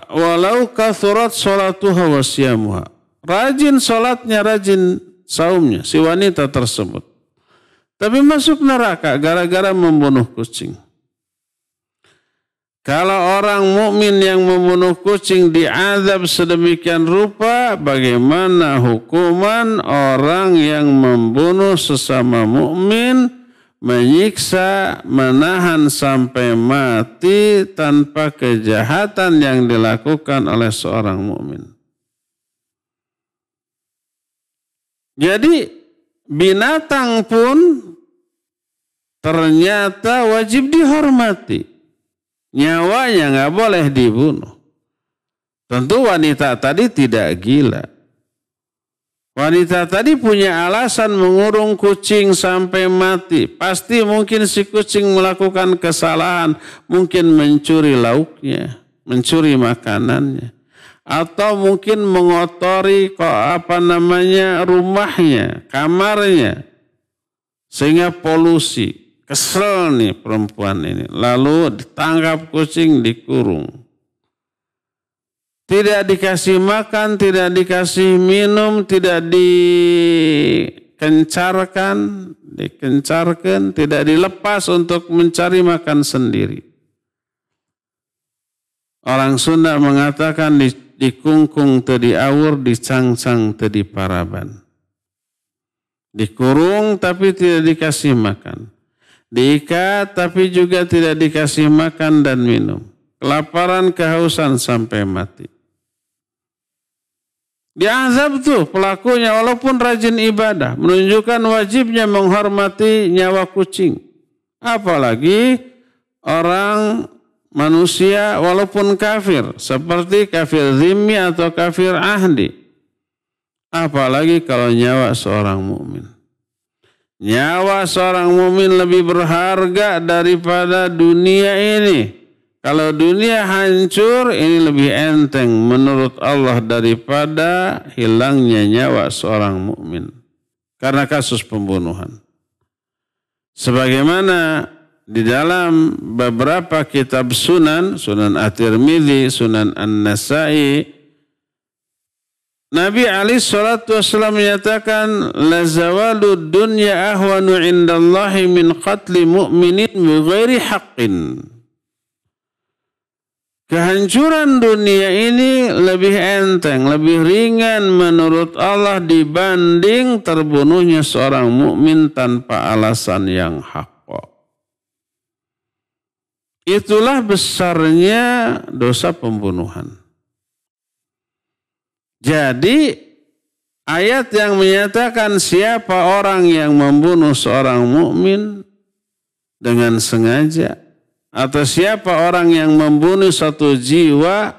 walau kathurat salatuha wa siyamuha. Rajin salatnya, rajin saumnya si wanita tersebut. Tapi masuk neraka gara-gara membunuh kucing. Kalau orang mukmin yang membunuh kucing diazab sedemikian rupa, bagaimana hukuman orang yang membunuh sesama mukmin, menyiksa, menahan sampai mati tanpa kejahatan yang dilakukan oleh seorang mukmin. Jadi binatang pun ternyata wajib dihormati. Nyawanya nggak boleh dibunuh. Tentu wanita tadi tidak gila. Wanita tadi punya alasan mengurung kucing sampai mati. Pasti mungkin si kucing melakukan kesalahan. Mungkin mencuri lauknya, mencuri makanannya. Atau mungkin mengotori rumahnya, kamarnya. Sehingga polusi. Kesel nih perempuan ini. Lalu ditangkap kucing, dikurung. Tidak dikasih makan, tidak dikasih minum, tidak dikencarkan, tidak dilepas untuk mencari makan sendiri. Orang Sunda mengatakan dikungkung teu diawur, dicangcang teu diparaban. Dikurung tapi tidak dikasih makan. Diikat tapi juga tidak dikasih makan dan minum. Kelaparan, kehausan sampai mati. Diazab tuh pelakunya walaupun rajin ibadah. Menunjukkan wajibnya menghormati nyawa kucing. Apalagi orang manusia walaupun kafir. Seperti kafir zimmi atau kafir ahdi. Apalagi kalau nyawa seorang mukmin. Nyawa seorang mukmin lebih berharga daripada dunia ini. Kalau dunia hancur, ini lebih enteng menurut Allah daripada hilangnya nyawa seorang mukmin karena kasus pembunuhan. Sebagaimana di dalam beberapa kitab sunan, Sunan At-Tirmidzi, Sunan An-Nasai, Nabi alaihi salatu wasallam menyatakan, la zawalud dunya ahwanu indallahi min qatli mu'minin bighairi haqqin. Kehancuran dunia ini lebih enteng, lebih ringan menurut Allah dibanding terbunuhnya seorang mukmin tanpa alasan yang hak. Itulah besarnya dosa pembunuhan. Jadi ayat yang menyatakan siapa orang yang membunuh seorang mukmin dengan sengaja, atau siapa orang yang membunuh satu jiwa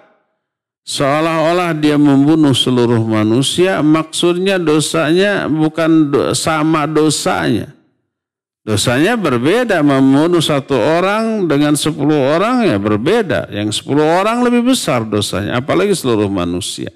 seolah-olah dia membunuh seluruh manusia, maksudnya dosanya bukan sama dosanya. Dosanya berbeda, membunuh satu orang dengan 10 orang ya berbeda. Yang 10 orang lebih besar dosanya, apalagi seluruh manusia.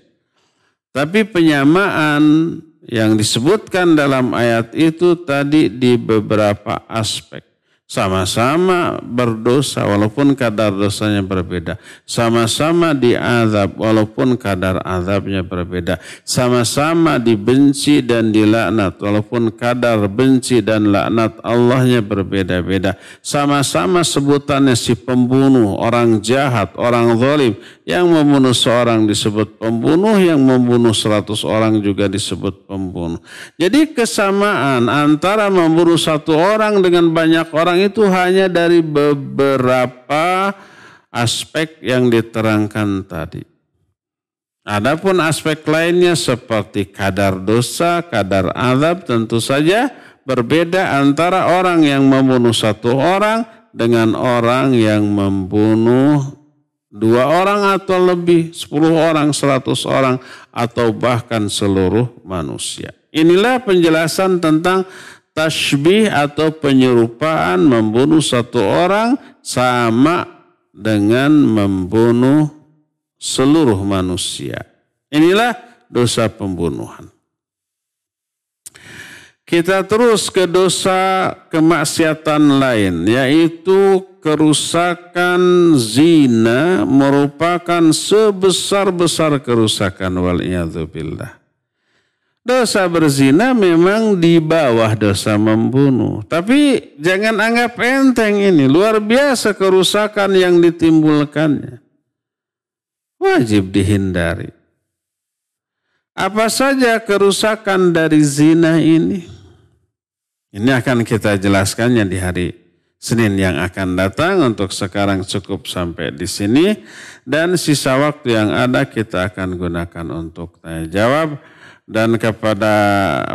Tapi penyamaan yang disebutkan dalam ayat itu tadi di beberapa aspek. Sama-sama berdosa walaupun kadar dosanya berbeda. Sama-sama diazab walaupun kadar azabnya berbeda. Sama-sama dibenci dan dilaknat walaupun kadar benci dan laknat Allahnya berbeda-beda. Sama-sama sebutannya si pembunuh, orang jahat, orang zalim. Yang membunuh seorang disebut pembunuh, yang membunuh 100 orang juga disebut pembunuh. Jadi kesamaan antara membunuh satu orang dengan banyak orang itu hanya dari beberapa aspek yang diterangkan tadi. Adapun aspek lainnya seperti kadar dosa, kadar azab tentu saja berbeda antara orang yang membunuh satu orang dengan orang yang membunuh 2 orang atau lebih, 10 orang, 100 orang, atau bahkan seluruh manusia. Inilah penjelasan tentang tasbih atau penyerupaan membunuh satu orang sama dengan membunuh seluruh manusia. Inilah dosa pembunuhan. Kita terus ke dosa kemaksiatan lain, yaitu kerusakan zina merupakan sebesar-besar kerusakan wal'iyadzubillah. Dosa berzina memang di bawah dosa membunuh. Tapi jangan anggap enteng ini. Luar biasa kerusakan yang ditimbulkannya. Wajib dihindari. Apa saja kerusakan dari zina ini? Ini akan kita jelaskannya di hari Senin yang akan datang. Untuk sekarang cukup sampai di sini. Dan sisa waktu yang ada kita akan gunakan untuk tanya jawab. Dan kepada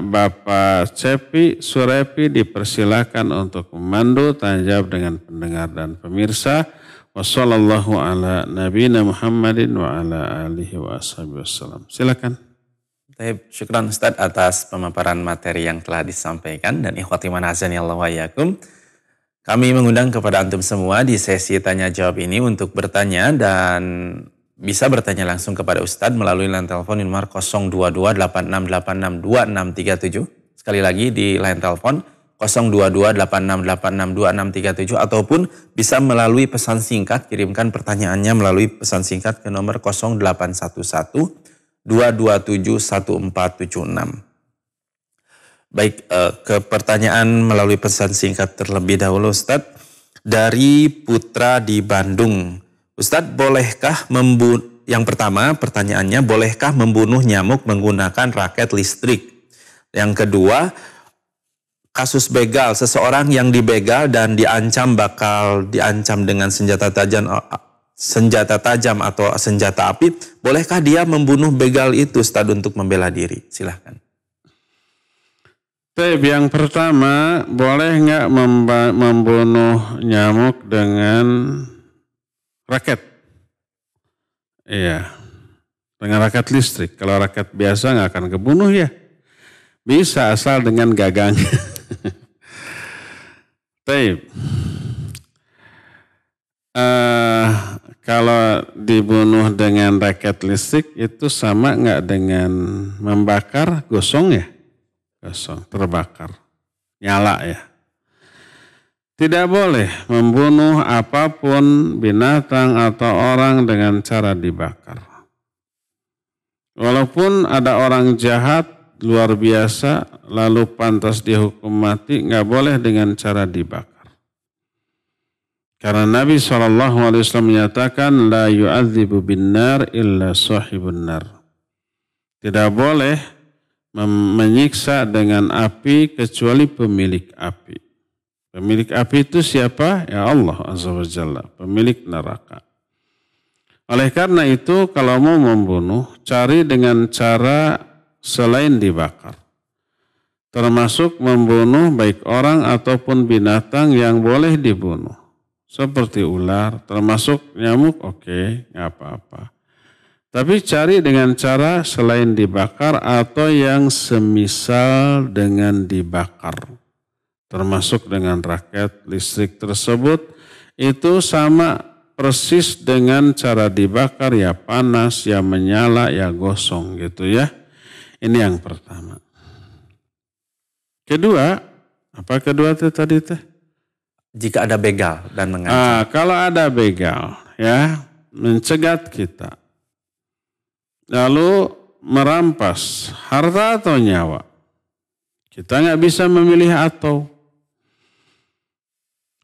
Bapak Cepi Surepi dipersilakan untuk memandu tanya jawab dengan pendengar dan pemirsa. Wassallallahu ala nabiyina Muhammadin wa ala alihi wa ashabihi wassalam. Silakan. Syukran Ustaz atas pemaparan materi yang telah disampaikan. Dan ikhwati manazani Allah wa yakum, kami mengundang kepada antum semua di sesi tanya jawab ini untuk bertanya dan bisa bertanya langsung kepada Ustadz melalui line telepon nomor 02286862637. Sekali lagi di line telepon 02286862637 ataupun bisa melalui pesan singkat, kirimkan pertanyaannya melalui pesan singkat ke nomor 0811-227-1476. Baik, ke pertanyaan melalui pesan singkat terlebih dahulu Ustadz. Dari Putra di Bandung. Ustadz, bolehkah yang pertama pertanyaannya, bolehkah membunuh nyamuk menggunakan raket listrik? Yang kedua, kasus begal, seseorang yang dibegal dan bakal diancam dengan senjata tajam atau senjata api, bolehkah dia membunuh begal itu, Ustaz, untuk membela diri? Silahkan. Yang pertama, boleh nggak membunuh nyamuk dengan raket? Iya, dengan raket listrik. Kalau raket biasa nggak akan kebunuh ya. Bisa asal dengan gagang. Kalau dibunuh dengan raket listrik itu sama nggak dengan membakar? Gosong ya? Gosong, terbakar, nyala ya. Tidak boleh membunuh apapun binatang atau orang dengan cara dibakar. Walaupun ada orang jahat luar biasa lalu pantas dihukum mati, nggak boleh dengan cara dibakar. Karena Nabi SAW menyatakan la yu'adzibu bin nar illa sahibun nar. Tidak boleh menyiksa dengan api kecuali pemilik api. Pemilik api itu siapa? Ya Allah Azza wa Jalla, pemilik neraka. Oleh karena itu kalau mau membunuh, cari dengan cara selain dibakar. Termasuk membunuh baik orang ataupun binatang yang boleh dibunuh. Seperti ular, termasuk nyamuk, oke, nggak apa-apa. Tapi cari dengan cara selain dibakar atau yang semisal dengan dibakar. Termasuk dengan raket listrik tersebut, itu sama persis dengan cara dibakar, ya panas, ya menyala, ya gosong gitu ya. Ini yang pertama. Kedua, apa kedua tadi teh? Jika ada begal dan mengancam. Kalau ada begal ya, mencegat kita. Lalu merampas harta atau nyawa. Kita nggak bisa memilih atau.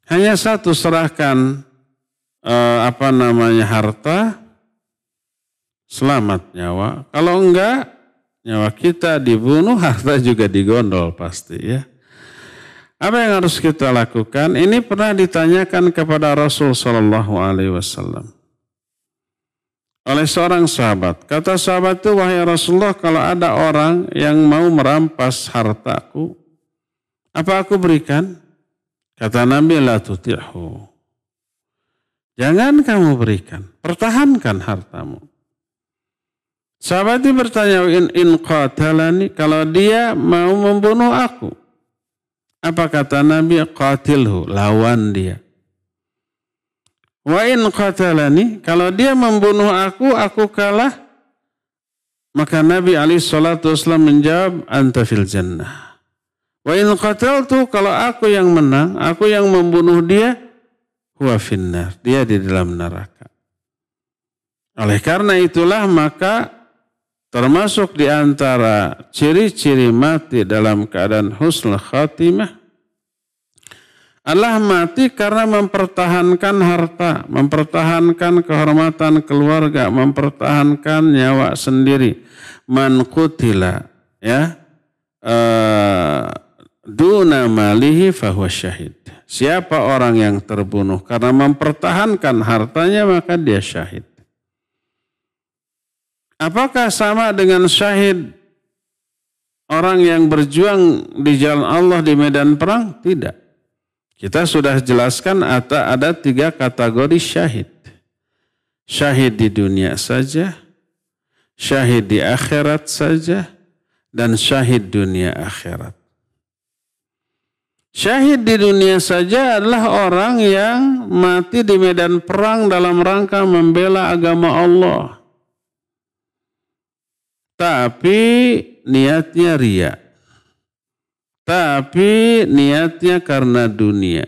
Hanya satu, serahkan harta, selamat nyawa. Kalau enggak, nyawa kita dibunuh, harta juga digondol pasti ya. Apa yang harus kita lakukan? Ini pernah ditanyakan kepada Rasul SAW oleh seorang sahabat. Kata sahabat itu, wahai Rasulullah, kalau ada orang yang mau merampas hartaku, apa aku berikan? Kata Nabi, la tuti'hu. Jangan kamu berikan, pertahankan hartamu. Sahabat itu bertanya, in qatalani, kalau dia mau membunuh aku. Apa kata Nabi? Qatilhu, lawan dia. Wa in qatalani, kalau dia membunuh aku kalah. Maka Nabi SAW menjawab, anta fil jannah. Wa in qataltu, kalau aku yang menang, aku yang membunuh dia, huwa finnar, dia di dalam neraka. Oleh karena itulah maka termasuk di antara ciri-ciri mati dalam keadaan husnul khatimah adalah mati karena mempertahankan harta, mempertahankan kehormatan keluarga, mempertahankan nyawa sendiri. Man qutila ya duna malihi fahuwa syahid. Siapa orang yang terbunuh karena mempertahankan hartanya, maka dia syahid. Apakah sama dengan syahid orang yang berjuang di jalan Allah di medan perang? Tidak. Kita sudah jelaskan ada 3 kategori syahid. Syahid di dunia saja, syahid di akhirat saja, dan syahid dunia akhirat. Syahid di dunia saja adalah orang yang mati di medan perang dalam rangka membela agama Allah. Tapi niatnya riya. Tapi niatnya karena dunia.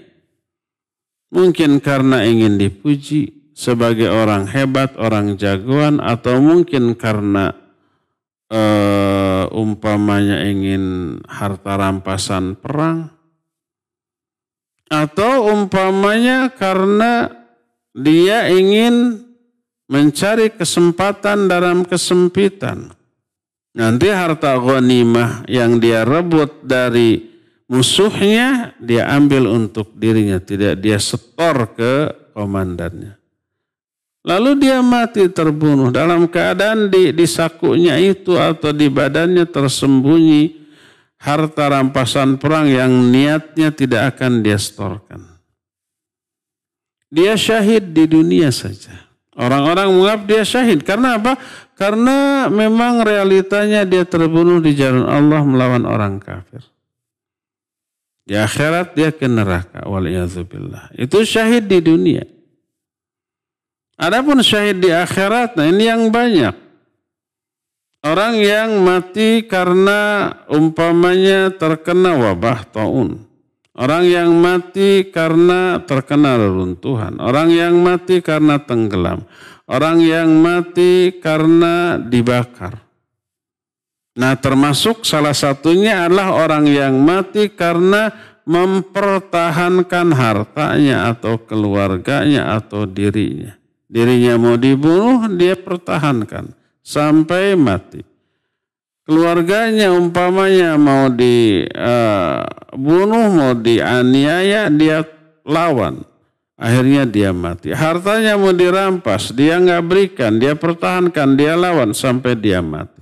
Mungkin karena ingin dipuji sebagai orang hebat, orang jagoan, atau mungkin karena umpamanya ingin harta rampasan perang, atau umpamanya karena dia ingin mencari kesempatan dalam kesempitan. Nanti harta ghanimah yang dia rebut dari musuhnya dia ambil untuk dirinya, tidak dia setor ke komandannya. Lalu dia mati terbunuh dalam keadaan di sakunya itu atau di badannya tersembunyi harta rampasan perang yang niatnya tidak akan dia setorkan. Dia syahid di dunia saja. Orang-orang menganggap dia syahid. Karena apa? Karena memang realitanya dia terbunuh di jalan Allah melawan orang kafir. Di akhirat dia ke neraka. Waliyadzubillah. Itu syahid di dunia. Adapun syahid di akhirat, nah ini yang banyak. Orang yang mati karena umpamanya terkena wabah taun. Orang yang mati karena terkena reruntuhan. Orang yang mati karena tenggelam. Orang yang mati karena dibakar. Nah, termasuk salah satunya adalah orang yang mati karena mempertahankan hartanya atau keluarganya atau dirinya. Dirinya mau dibunuh, dia pertahankan sampai mati. Keluarganya umpamanya mau dibunuh, mau dianiaya, dia lawan. Akhirnya dia mati. Hartanya mau dirampas, dia nggak berikan, dia pertahankan, dia lawan sampai dia mati.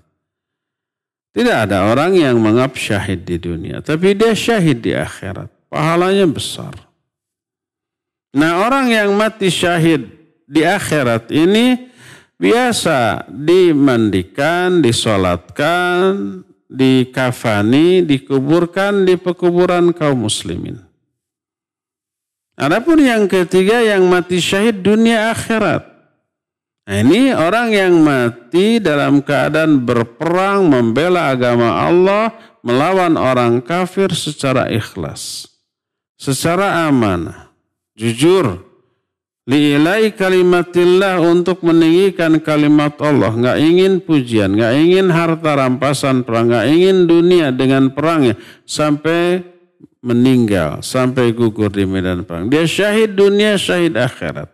Tidak ada orang yang menganggap syahid di dunia, tapi dia syahid di akhirat. Pahalanya besar. Nah, orang yang mati syahid di akhirat ini biasa dimandikan, disolatkan, dikafani, dikuburkan di pekuburan kaum muslimin. Adapun yang ketiga yang mati syahid dunia akhirat. Nah, ini orang yang mati dalam keadaan berperang membela agama Allah melawan orang kafir secara ikhlas, secara amanah, jujur, li'ilai kalimatillah untuk meninggikan kalimat Allah, nggak ingin pujian, nggak ingin harta rampasan perang, nggak ingin dunia dengan perangnya sampai meninggal, sampai gugur di medan perang. Dia syahid dunia, syahid akhirat.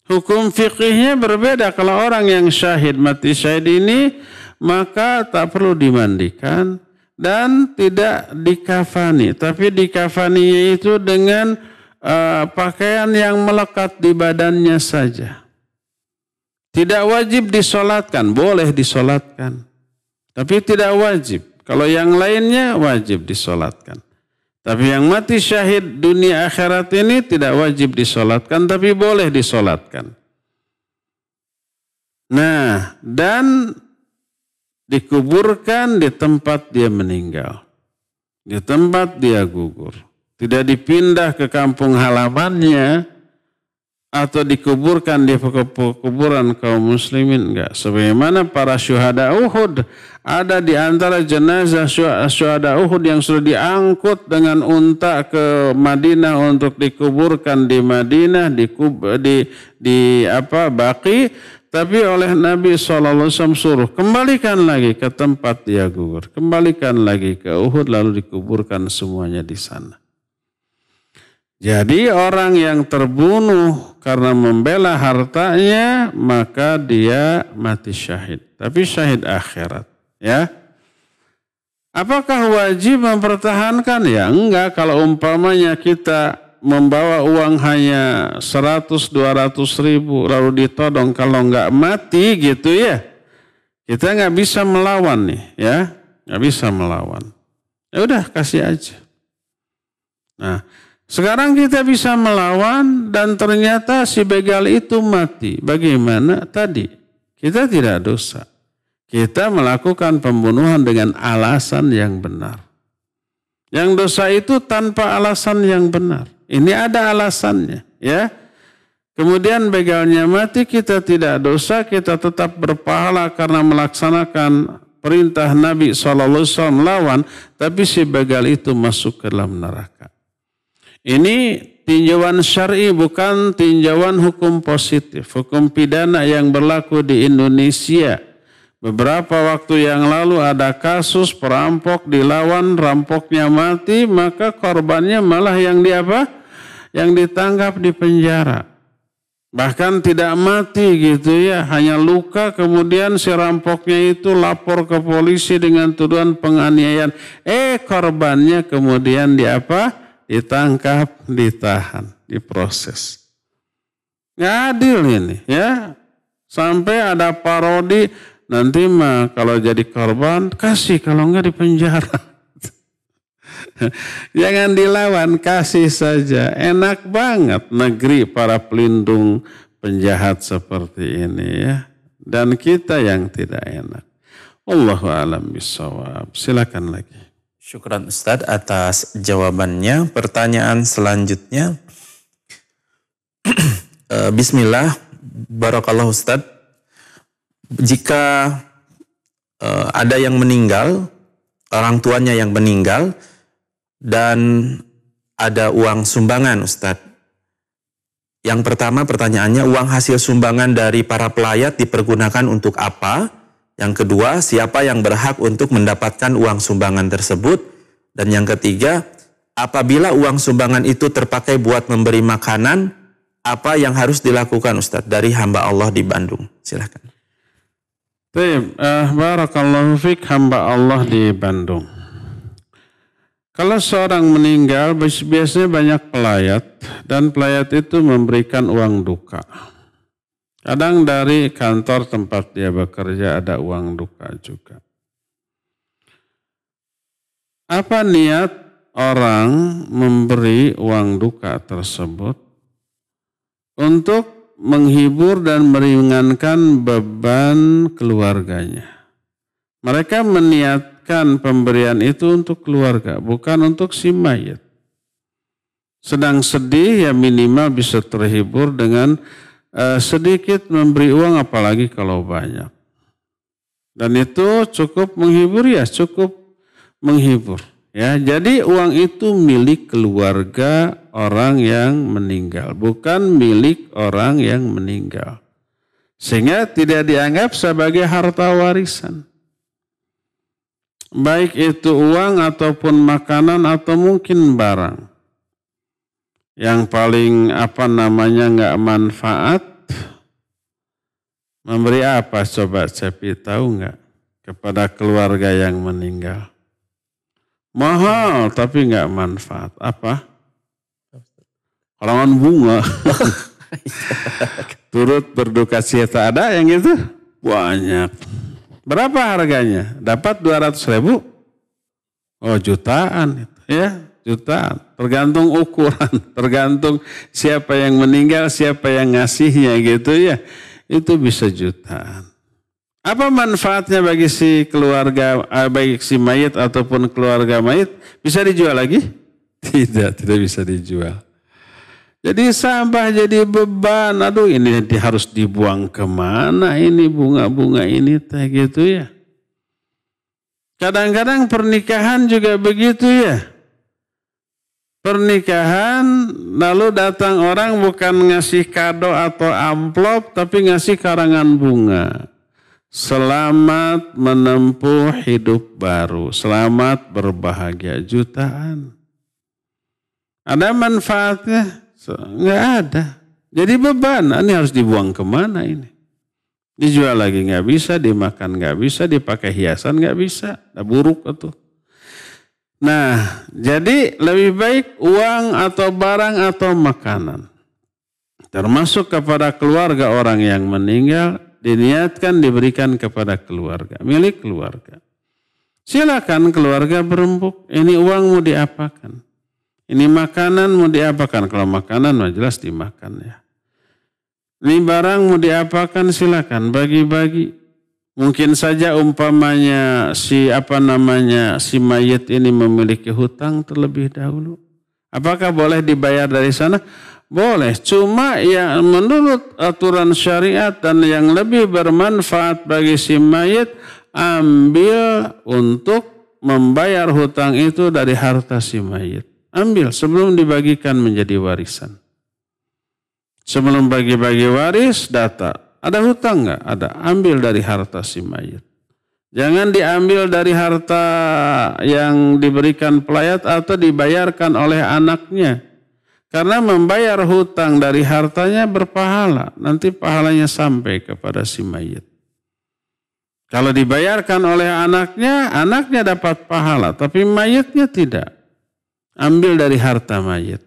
Hukum fikihnya berbeda. Kalau orang yang syahid, mati syahid ini, maka tak perlu dimandikan dan tidak dikafani. Tapi dikafaninya itu dengan pakaian yang melekat di badannya saja. Tidak wajib disolatkan, boleh disolatkan. Tapi tidak wajib. Kalau yang lainnya wajib disolatkan. Tapi yang mati syahid dunia akhirat ini tidak wajib disolatkan, tapi boleh disolatkan. Nah, dan dikuburkan di tempat dia meninggal. Di tempat dia gugur. Tidak dipindah ke kampung halamannya atau dikuburkan di kuburan kaum muslimin, enggak. Sebagaimana para syuhada Uhud, ada di antara jenazah syuhada Uhud yang sudah diangkut dengan unta ke Madinah untuk dikuburkan di Madinah, di Baqi, tapi oleh Nabi SAW suruh kembalikan lagi ke tempat dia gugur, kembalikan lagi ke Uhud, lalu dikuburkan semuanya di sana. Jadi orang yang terbunuh karena membela hartanya, maka dia mati syahid. Tapi syahid akhirat. Ya. Apakah wajib mempertahankan? Ya enggak. Kalau umpamanya kita membawa uang hanya 100-200 ribu lalu ditodong, kalau enggak mati gitu ya. Kita enggak bisa melawan nih. Ya. Enggak bisa melawan. Ya udah kasih aja. Nah. Sekarang kita bisa melawan dan ternyata si begal itu mati. Bagaimana tadi? Kita tidak dosa. Kita melakukan pembunuhan dengan alasan yang benar. Yang dosa itu tanpa alasan yang benar. Ini ada alasannya, ya. Kemudian begalnya mati, kita tidak dosa, kita tetap berpahala karena melaksanakan perintah Nabi SAW melawan, tapi si begal itu masuk ke dalam neraka. Ini tinjauan syar'i, bukan tinjauan hukum positif, hukum pidana yang berlaku di Indonesia. Beberapa waktu yang lalu ada kasus perampok dilawan, rampoknya mati, maka korbannya malah yang ditangkap di penjara. Bahkan tidak mati gitu ya, hanya luka, kemudian si rampoknya itu lapor ke polisi dengan tuduhan penganiayaan. Korbannya kemudian ditangkap, ditahan, diproses. Nggak adil ini ya. Sampai ada parodi, nanti mah kalau jadi korban kasih, kalau enggak di penjara. Jangan dilawan, kasih saja. Enak banget negeri para pelindung penjahat seperti ini ya. Dan kita yang tidak enak. Allahu a'lam bishawab. Silakan lagi. Syukran Ustadz atas jawabannya. Pertanyaan selanjutnya. Bismillah. Barakallah Ustadz. Jika ada yang meninggal, orang tuanya yang meninggal, dan ada uang sumbangan Ustadz. Yang pertama pertanyaannya, uang hasil sumbangan dari para pelayat dipergunakan untuk apa? Yang kedua, siapa yang berhak untuk mendapatkan uang sumbangan tersebut? Dan yang ketiga, apabila uang sumbangan itu terpakai buat memberi makanan, apa yang harus dilakukan Ustadz dari hamba Allah di Bandung? Silakan. Baik, barakallahu fiik, hamba Allah di Bandung. Kalau seorang meninggal, biasanya banyak pelayat, dan pelayat itu memberikan uang duka. Kadang dari kantor tempat dia bekerja ada uang duka juga. Apa niat orang memberi uang duka tersebut? Untuk menghibur dan meringankan beban keluarganya. Mereka meniatkan pemberian itu untuk keluarga, bukan untuk si mayit. Sedang sedih ya minimal bisa terhibur dengan sedikit memberi uang, apalagi kalau banyak. Dan itu cukup menghibur ya, cukup menghibur. Ya, jadi uang itu milik keluarga orang yang meninggal, bukan milik orang yang meninggal. Sehingga tidak dianggap sebagai harta warisan. Baik itu uang ataupun makanan atau mungkin barang. Yang paling nggak manfaat, memberi apa coba Cepi tahu nggak kepada keluarga yang meninggal? Mahal tapi nggak manfaat. Apa? Karangan bunga. Turut berduka cita, ada yang gitu? Banyak. Berapa harganya? Dapat 200.000? Oh, jutaan ya, jutaan. Tergantung ukuran, tergantung siapa yang meninggal, siapa yang ngasihnya gitu ya. Itu bisa jutaan. Apa manfaatnya bagi si keluarga, baik si mayit ataupun keluarga mayit? Bisa dijual lagi? Tidak bisa dijual. Jadi sampah jadi beban. Aduh, ini harus dibuang kemana ini bunga-bunga ini teh gitu ya. Kadang-kadang pernikahan juga begitu ya. Pernikahan lalu datang orang bukan ngasih kado atau amplop, tapi ngasih karangan bunga. Selamat menempuh hidup baru. Selamat berbahagia, jutaan. Ada manfaatnya? Nggak ada. Jadi beban, ini harus dibuang kemana ini? Dijual lagi nggak bisa, dimakan nggak bisa, dipakai hiasan nggak bisa. Udah buruk itu. Nah, jadi lebih baik uang atau barang atau makanan. Termasuk kepada keluarga orang yang meninggal, diniatkan diberikan kepada keluarga, milik keluarga. Silakan keluarga berembuk, ini uang mau diapakan? Ini makanan mau diapakan? Kalau makanan mah jelas dimakan ya. Ini barang mau diapakan, silakan bagi-bagi. Mungkin saja umpamanya si mayit ini memiliki hutang terlebih dahulu. Apakah boleh dibayar dari sana? Boleh, cuma yang menurut aturan syariat dan yang lebih bermanfaat bagi si mayit, ambil untuk membayar hutang itu dari harta si mayit. Ambil sebelum dibagikan menjadi warisan. Sebelum bagi-bagi waris, data. Ada hutang nggak? Ada. Ambil dari harta si mayit. Jangan diambil dari harta yang diberikan pelayat atau dibayarkan oleh anaknya. Karena membayar hutang dari hartanya berpahala. Nanti pahalanya sampai kepada si mayit. Kalau dibayarkan oleh anaknya, anaknya dapat pahala. Tapi mayitnya tidak. Ambil dari harta mayit.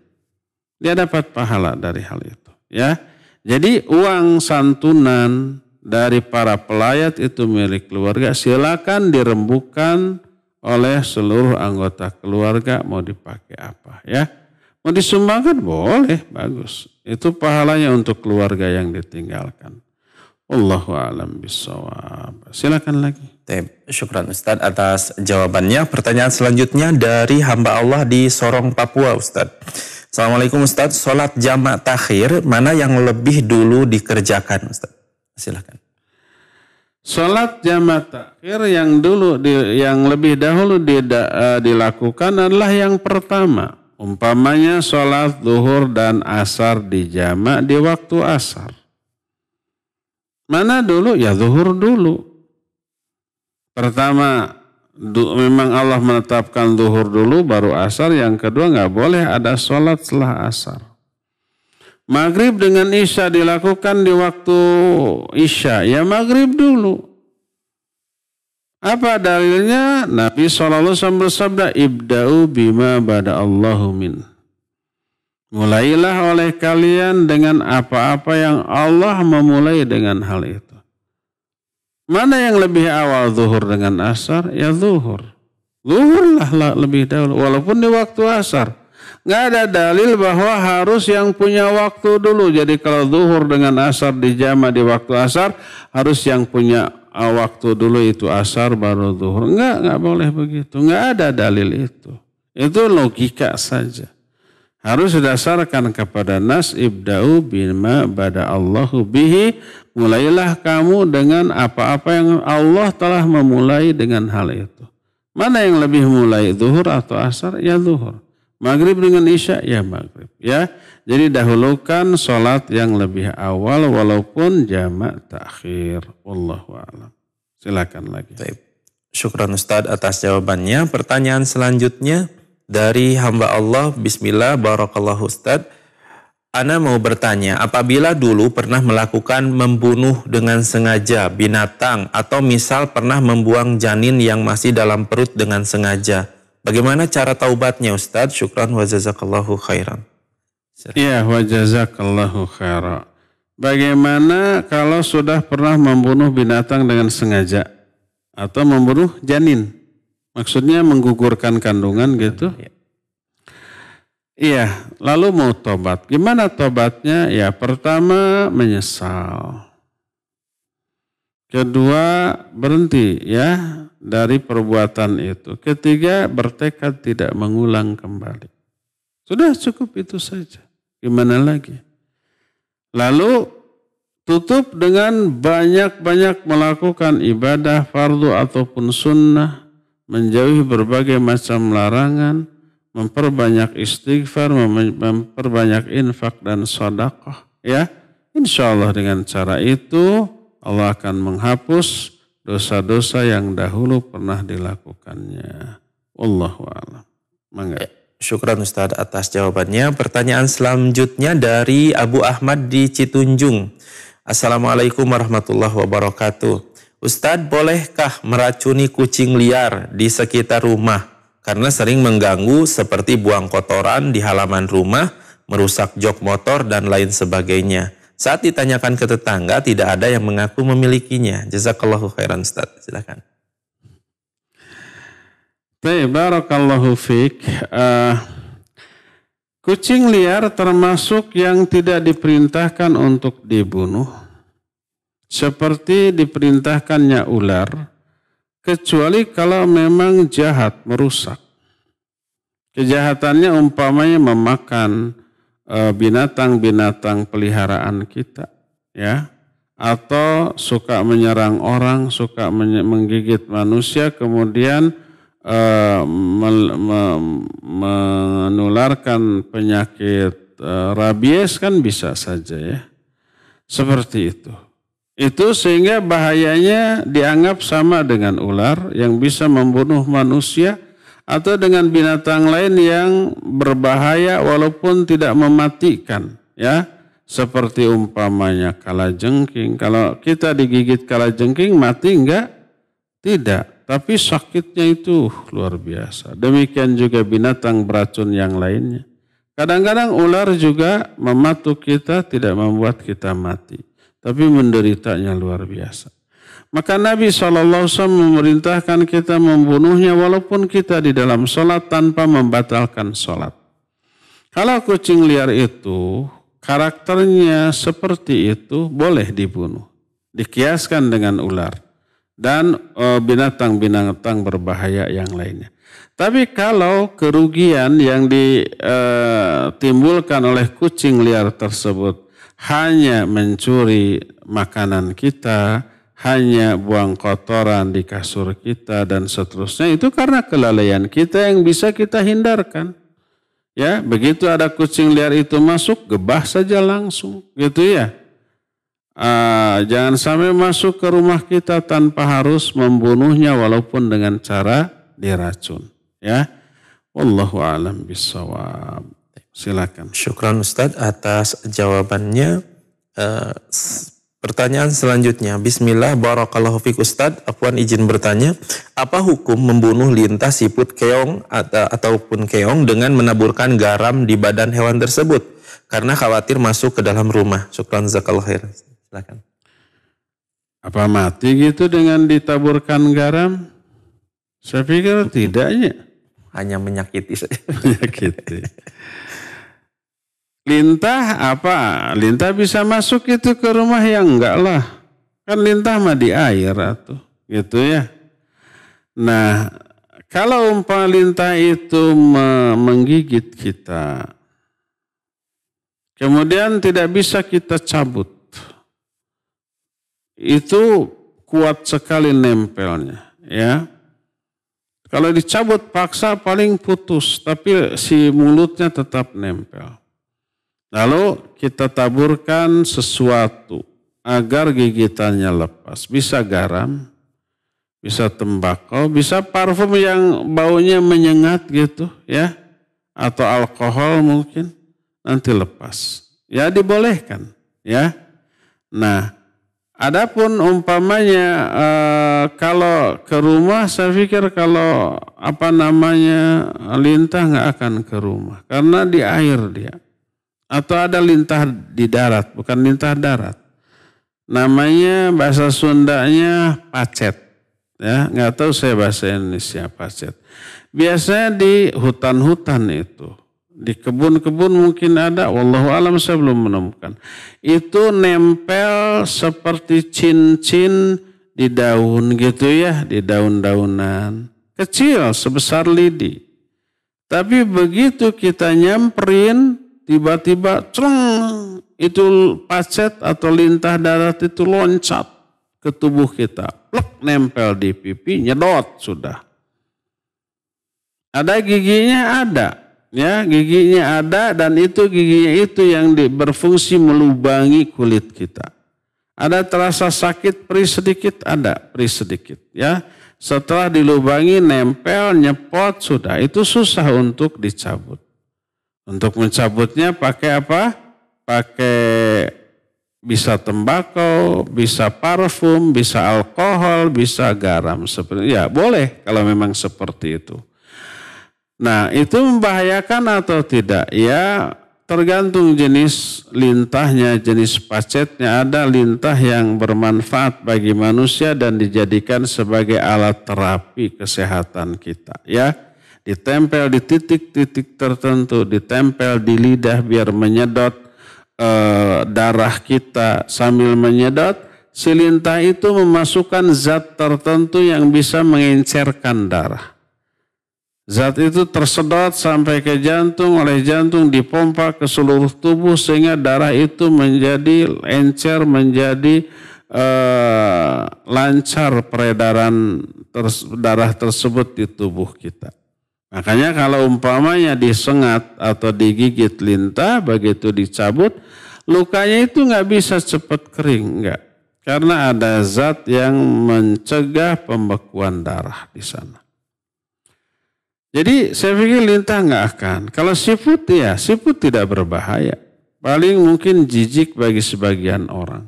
Dia dapat pahala dari hal itu. Ya, jadi uang santunan dari para pelayat itu milik keluarga. Silakan dirembukan oleh seluruh anggota keluarga. Mau dipakai apa ya. Mau disumbangkan boleh, bagus. Itu pahalanya untuk keluarga yang ditinggalkan. Wallahu a'lam bishawab. Silakan lagi. Syukran Ustadz atas jawabannya. Pertanyaan selanjutnya dari hamba Allah di Sorong, Papua, Ustadz. Assalamualaikum Ustadz. Sholat jamak takhir mana yang lebih dulu dikerjakan, Ustadz? Silakan. Sholat jamak takhir yang lebih dahulu dilakukan adalah yang pertama. Umpamanya sholat zuhur dan asar dijamak di waktu asar. Mana dulu? Ya zuhur dulu. Pertama, memang Allah menetapkan zuhur dulu baru asar. Yang kedua nggak boleh ada sholat setelah asar. Maghrib dengan isya dilakukan di waktu isya. Ya maghrib dulu. Apa dalilnya? Nabi SAW bersabda, Ibda'u bima bada Allahu min. Mulailah oleh kalian dengan apa-apa yang Allah memulai dengan hal itu. Mana yang lebih awal zuhur dengan asar? Ya zuhur. Zuhurlah lebih dahulu, walaupun di waktu asar. Nggak ada dalil bahwa harus yang punya waktu dulu. Jadi kalau zuhur dengan asar dijama di waktu asar, harus yang punya waktu dulu itu asar baru zuhur. Enggak boleh begitu. Enggak ada dalil itu. Itu logika saja. Harus didasarkan kepada nas ibda'u bima bada Allahu bihi. Mulailah kamu dengan apa-apa yang Allah telah memulai dengan hal itu. Mana yang lebih mulai, zuhur atau asar? Ya zuhur. Maghrib dengan isya? Ya maghrib. Ya. Jadi dahulukan sholat yang lebih awal walaupun jamak takhir. Wallahu a'lam. Silakan lagi. Syukran Ustadz atas jawabannya. Pertanyaan selanjutnya dari hamba Allah. Bismillah, barakallahu Ustadz. Ana mau bertanya, apabila dulu pernah melakukan membunuh dengan sengaja binatang atau misal pernah membuang janin yang masih dalam perut dengan sengaja, bagaimana cara taubatnya Ustadz? Syukran wa jazakallahu khairan. Iya, wa jazakallahu khairan. Bagaimana kalau sudah pernah membunuh binatang dengan sengaja atau membunuh janin? Maksudnya menggugurkan kandungan gitu? Iya, lalu mau tobat. Gimana tobatnya? Ya, pertama menyesal. Kedua, berhenti ya dari perbuatan itu. Ketiga, bertekad tidak mengulang kembali. Sudah cukup itu saja. Gimana lagi? Lalu tutup dengan banyak-banyak melakukan ibadah fardu ataupun sunnah, menjauhi berbagai macam larangan, memperbanyak istighfar, memperbanyak infak dan sedekah. Ya, insya Allah dengan cara itu Allah akan menghapus dosa-dosa yang dahulu pernah dilakukannya. Wallahu a'lam. Mangga. Syukran Ustadz atas jawabannya. Pertanyaan selanjutnya dari Abu Ahmad di Citunjung. Assalamualaikum warahmatullahi wabarakatuh. Ustadz, bolehkah meracuni kucing liar di sekitar rumah? Karena sering mengganggu seperti buang kotoran di halaman rumah, merusak jok motor dan lain sebagainya. Saat ditanyakan ke tetangga, tidak ada yang mengaku memilikinya. Jazakallahu khairan Ustadz. Silakan. Barakallahu fiik. Kucing liar termasuk yang tidak diperintahkan untuk dibunuh. Seperti diperintahkannya ular. Kecuali kalau memang jahat, merusak. Kejahatannya umpamanya memakan binatang-binatang peliharaan kita. Ya. Atau suka menyerang orang, suka menggigit manusia, kemudian menularkan penyakit rabies kan bisa saja ya. Seperti itu. Itu sehingga bahayanya dianggap sama dengan ular yang bisa membunuh manusia atau dengan binatang lain yang berbahaya walaupun tidak mematikan, ya. Seperti umpamanya kalajengking. Kalau kita digigit kalajengking mati enggak? Tidak, tapi sakitnya itu luar biasa. Demikian juga binatang beracun yang lainnya. Kadang-kadang ular juga mematuk kita, tidak membuat kita mati, tapi menderitanya luar biasa. Maka Nabi SAW memerintahkan kita membunuhnya walaupun kita di dalam sholat tanpa membatalkan sholat. Kalau kucing liar itu karakternya seperti itu, boleh dibunuh. Dikiaskan dengan ular dan binatang-binatang berbahaya yang lainnya. Tapi kalau kerugian yang ditimbulkan oleh kucing liar tersebut hanya mencuri makanan kita, hanya buang kotoran di kasur kita dan seterusnya, itu karena kelalaian kita yang bisa kita hindarkan. Ya, begitu ada kucing liar itu masuk, gebah saja langsung, gitu ya. Jangan sampai masuk ke rumah kita tanpa harus membunuhnya walaupun dengan cara diracun. Ya, wallahu a'lam bishawab. Silakan. Syukran Ustadz atas jawabannya. Pertanyaan selanjutnya, Bismillah, barakallahu fiik Ustadz, Afwan izin bertanya, apa hukum membunuh lintah, siput, keong ataupun keong dengan menaburkan garam di badan hewan tersebut karena khawatir masuk ke dalam rumah? Syukran, jazakallahu khair. Silakan. Apa mati gitu dengan ditaburkan garam? Saya pikir tidaknya. Hanya menyakiti saja. Menyakiti. Lintah apa? Lintah bisa masuk itu ke rumah ya enggak lah. Kan lintah mah di air atuh, gitu ya. Nah, kalau umpama lintah itu menggigit kita, kemudian tidak bisa kita cabut, itu kuat sekali nempelnya, ya. Kalau dicabut paksa paling putus, tapi si mulutnya tetap nempel. Lalu kita taburkan sesuatu agar gigitannya lepas. Bisa garam, bisa tembakau, bisa parfum yang baunya menyengat gitu ya. Atau alkohol mungkin, nanti lepas. Ya dibolehkan ya. Nah, adapun umpamanya kalau ke rumah, saya pikir kalau lintah nggak akan ke rumah. Karena di air dia. Atau ada lintah di darat, bukan lintah darat. Namanya bahasa Sundanya pacet. Ya, nggak tahu saya bahasa Indonesia pacet. Biasanya di hutan-hutan itu, di kebun-kebun mungkin ada. Wallahu alam, saya belum menemukan. Itu nempel seperti cincin di daun gitu ya, di daun-daunan kecil sebesar lidi. Tapi begitu kita nyamperin, tiba-tiba cereng, itu pacet atau lintah darat itu loncat ke tubuh kita. Plek, nempel di pipi, nyedot sudah. Ada giginya ada. Ya, giginya ada dan itu giginya itu yang berfungsi melubangi kulit kita. Ada terasa sakit, perih sedikit, ada perih sedikit. Ya, setelah dilubangi, nempel, nyepot, sudah. Itu susah untuk dicabut. Untuk mencabutnya pakai apa? Pakai bisa tembakau, bisa parfum, bisa alkohol, bisa garam. Ya boleh kalau memang seperti itu. Nah itu membahayakan atau tidak? Ya tergantung jenis lintahnya, jenis pacetnya. Ada lintah yang bermanfaat bagi manusia dan dijadikan sebagai alat terapi kesehatan kita. Ya. Ditempel di titik-titik tertentu, ditempel di lidah biar menyedot darah kita. Sambil menyedot, si lintah itu memasukkan zat tertentu yang bisa mengencerkan darah. Zat itu tersedot sampai ke jantung, oleh jantung dipompa ke seluruh tubuh sehingga darah itu menjadi encer, menjadi lancar peredaran darah tersebut di tubuh kita. Makanya kalau umpamanya disengat atau digigit lintah, begitu dicabut, lukanya itu nggak bisa cepat kering, enggak. Karena ada zat yang mencegah pembekuan darah di sana. Jadi saya pikir lintah nggak akan. Kalau siput ya, siput tidak berbahaya. Paling mungkin jijik bagi sebagian orang.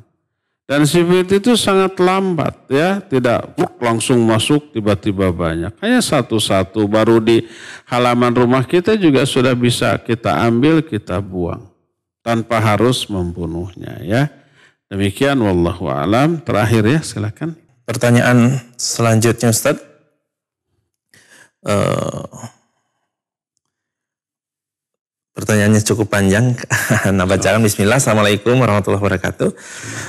Dan siput itu sangat lambat ya, tidak langsung masuk tiba-tiba banyak. Hanya satu-satu baru di halaman rumah kita juga sudah bisa kita ambil, kita buang. Tanpa harus membunuhnya ya. Demikian wallahu a'lam. Terakhir ya, silakan. Pertanyaan selanjutnya Ustaz. Pertanyaannya cukup panjang. Nah, bacakan bismillah. Assalamualaikum warahmatullahi wabarakatuh.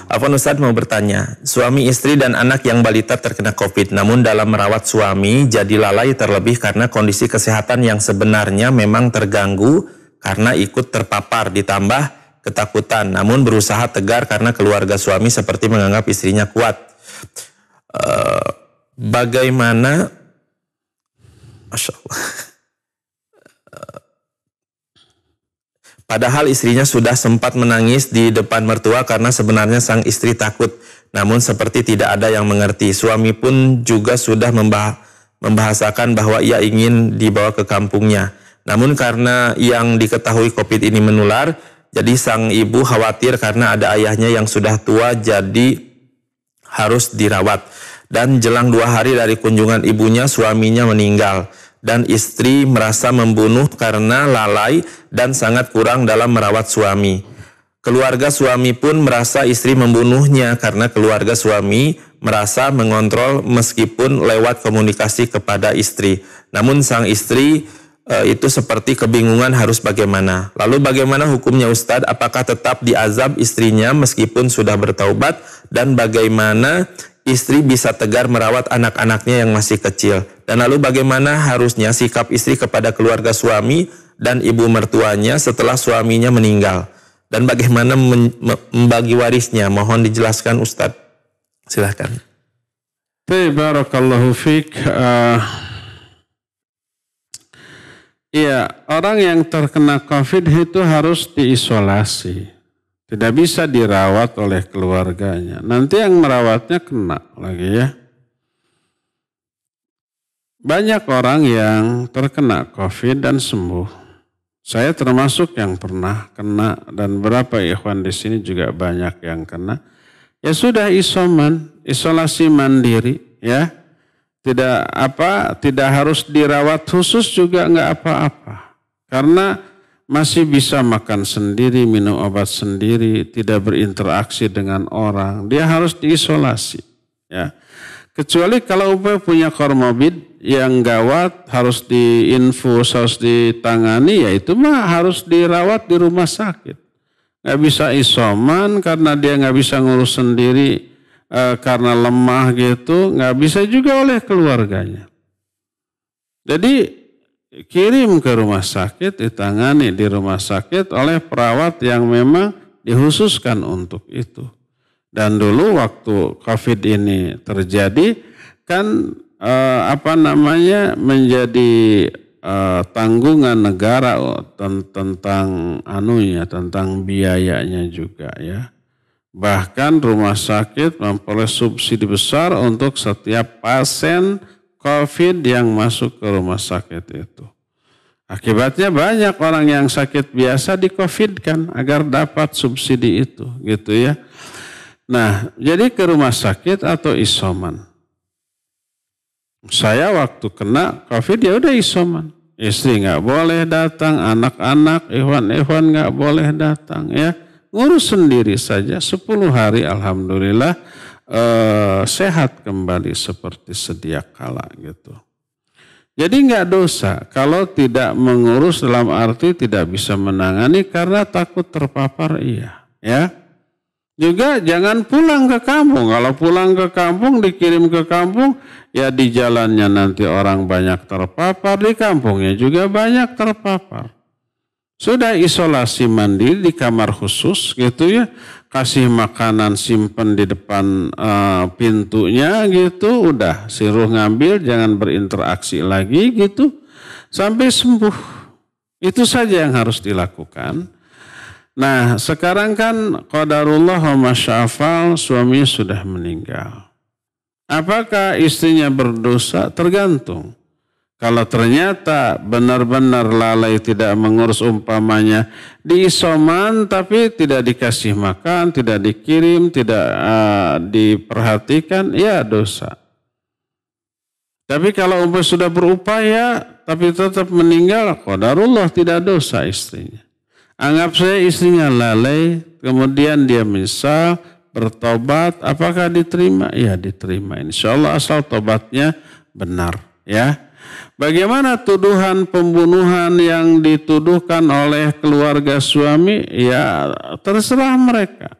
Afwan Ustaz mau bertanya. Suami istri dan anak yang balita terkena COVID. Namun dalam merawat suami jadi lalai terlebih karena kondisi kesehatan yang sebenarnya memang terganggu karena ikut terpapar ditambah ketakutan. Namun berusaha tegar karena keluarga suami seperti menganggap istrinya kuat. Bagaimana? Masya Allah. Padahal istrinya sudah sempat menangis di depan mertua karena sebenarnya sang istri takut. Namun seperti tidak ada yang mengerti. Suami pun juga sudah membahasakan bahwa ia ingin dibawa ke kampungnya. Namun karena yang diketahui COVID ini menular, jadi sang ibu khawatir karena ada ayahnya yang sudah tua jadi harus dirawat. Dan jelang 2 hari dari kunjungan ibunya, suaminya meninggal. Dan istri merasa membunuh karena lalai dan sangat kurang dalam merawat suami. Keluarga suami pun merasa istri membunuhnya karena keluarga suami merasa mengontrol meskipun lewat komunikasi kepada istri. Namun sang istri itu seperti kebingungan harus bagaimana. Lalu bagaimana hukumnya Ustadz? Apakah tetap diazab istrinya meskipun sudah bertaubat? Dan bagaimana istri bisa tegar merawat anak-anaknya yang masih kecil? Dan lalu bagaimana harusnya sikap istri kepada keluarga suami dan ibu mertuanya setelah suaminya meninggal? Dan bagaimana membagi warisnya? Mohon dijelaskan Ustadz. Silahkan. Barakallahu fiik. Iya, orang yang terkena COVID itu harus diisolasi. Tidak bisa dirawat oleh keluarganya. Nanti yang merawatnya kena lagi ya. Banyak orang yang terkena COVID dan sembuh. Saya termasuk yang pernah kena dan berapa ikhwan di sini juga banyak yang kena. Ya sudah isolasi mandiri ya. Tidak harus dirawat khusus juga enggak apa-apa. Karena masih bisa makan sendiri, minum obat sendiri, tidak berinteraksi dengan orang. Dia harus diisolasi ya. Kecuali kalau punya komorbid yang gawat, harus diinfus, harus ditangani, ya itu mah harus dirawat di rumah sakit. Nggak bisa isoman karena dia nggak bisa ngurus sendiri karena lemah gitu, nggak bisa juga oleh keluarganya. Jadi kirim ke rumah sakit, ditangani di rumah sakit oleh perawat yang memang dikhususkan untuk itu. Dan dulu waktu COVID ini terjadi kan menjadi tanggungan negara tentang tentang biayanya juga ya. Bahkan rumah sakit memperoleh subsidi besar untuk setiap pasien COVID yang masuk ke rumah sakit itu. Akibatnya banyak orang yang sakit biasa di-COVID-kan agar dapat subsidi itu gitu ya. Nah, jadi ke rumah sakit atau isoman. Saya waktu kena COVID ya udah isoman. Istri nggak boleh datang, anak-anak, ikhwan nggak boleh datang ya. Ngurus sendiri saja 10 hari alhamdulillah sehat kembali seperti sedia kala gitu. Jadi nggak dosa kalau tidak mengurus dalam arti tidak bisa menangani karena takut terpapar iya ya. Juga jangan pulang ke kampung. Kalau pulang ke kampung, dikirim ke kampung, ya di jalannya nanti orang banyak terpapar, di kampungnya juga banyak terpapar. Sudah isolasi mandiri di kamar khusus gitu ya. Kasih makanan simpen di depan pintunya gitu. Udah suruh ngambil, jangan berinteraksi lagi gitu. Sampai sembuh. Itu saja yang harus dilakukan. Nah sekarang kan qadarullah wa masya'afal suaminya sudah meninggal. Apakah istrinya berdosa? Tergantung. Kalau ternyata benar-benar lalai tidak mengurus, umpamanya diisoman tapi tidak dikasih makan, tidak dikirim, tidak diperhatikan, ya dosa. Tapi kalau umpamanya sudah berupaya tapi tetap meninggal, qadarullah, tidak dosa istrinya. Anggap saya istrinya lalai, kemudian dia menyesal, bertobat, apakah diterima? Ya diterima. Insya Allah asal tobatnya benar. Ya. Bagaimana tuduhan pembunuhan yang dituduhkan oleh keluarga suami? Ya terserah mereka.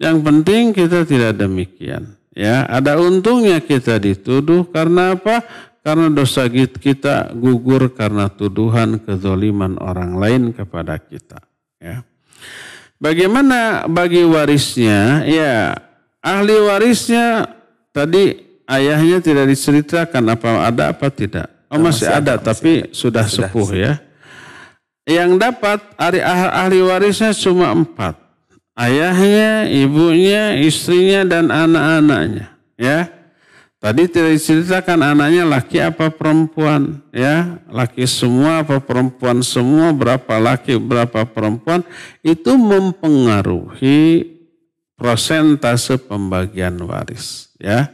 Yang penting kita tidak demikian. Ya, ada untungnya kita dituduh karena apa? Karena dosa kita gugur karena tuduhan kezaliman orang lain kepada kita. Ya. Bagaimana bagi warisnya? Ya, ahli warisnya tadi ayahnya tidak diceritakan apa ada apa tidak. Oh masih ada tapi sudah sepuh ya. Yang dapat ahli warisnya cuma 4. Ayahnya, ibunya, istrinya dan anak-anaknya. Ya. Tadi tidak diceritakan anaknya laki apa perempuan, ya, laki semua apa perempuan semua, berapa laki berapa perempuan, itu mempengaruhi persentase pembagian waris, ya.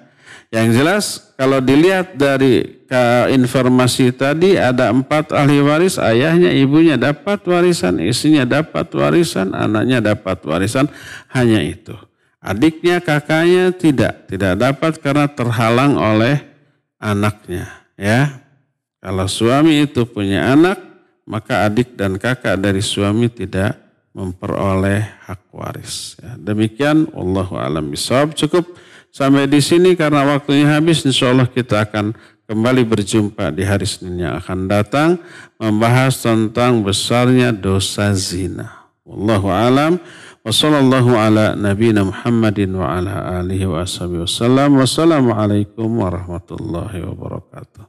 Yang jelas kalau dilihat dari informasi tadi ada 4 ahli waris, ayahnya, ibunya dapat warisan, istrinya dapat warisan, anaknya dapat warisan, hanya itu. Adiknya, kakaknya tidak dapat karena terhalang oleh anaknya. Ya, kalau suami itu punya anak, maka adik dan kakak dari suami tidak memperoleh hak waris. Ya, demikian, wallahu a'lam bishawab. Cukup sampai di sini karena waktunya habis. Insya Allah kita akan kembali berjumpa di hari Senin yang akan datang membahas tentang besarnya dosa zina. Wallahu a'lam. Wassallallahu ala nabiyina Muhammadin wa ala alihi wa ashabihi wasallam. Wassalamualaikum warahmatullahi wabarakatuh.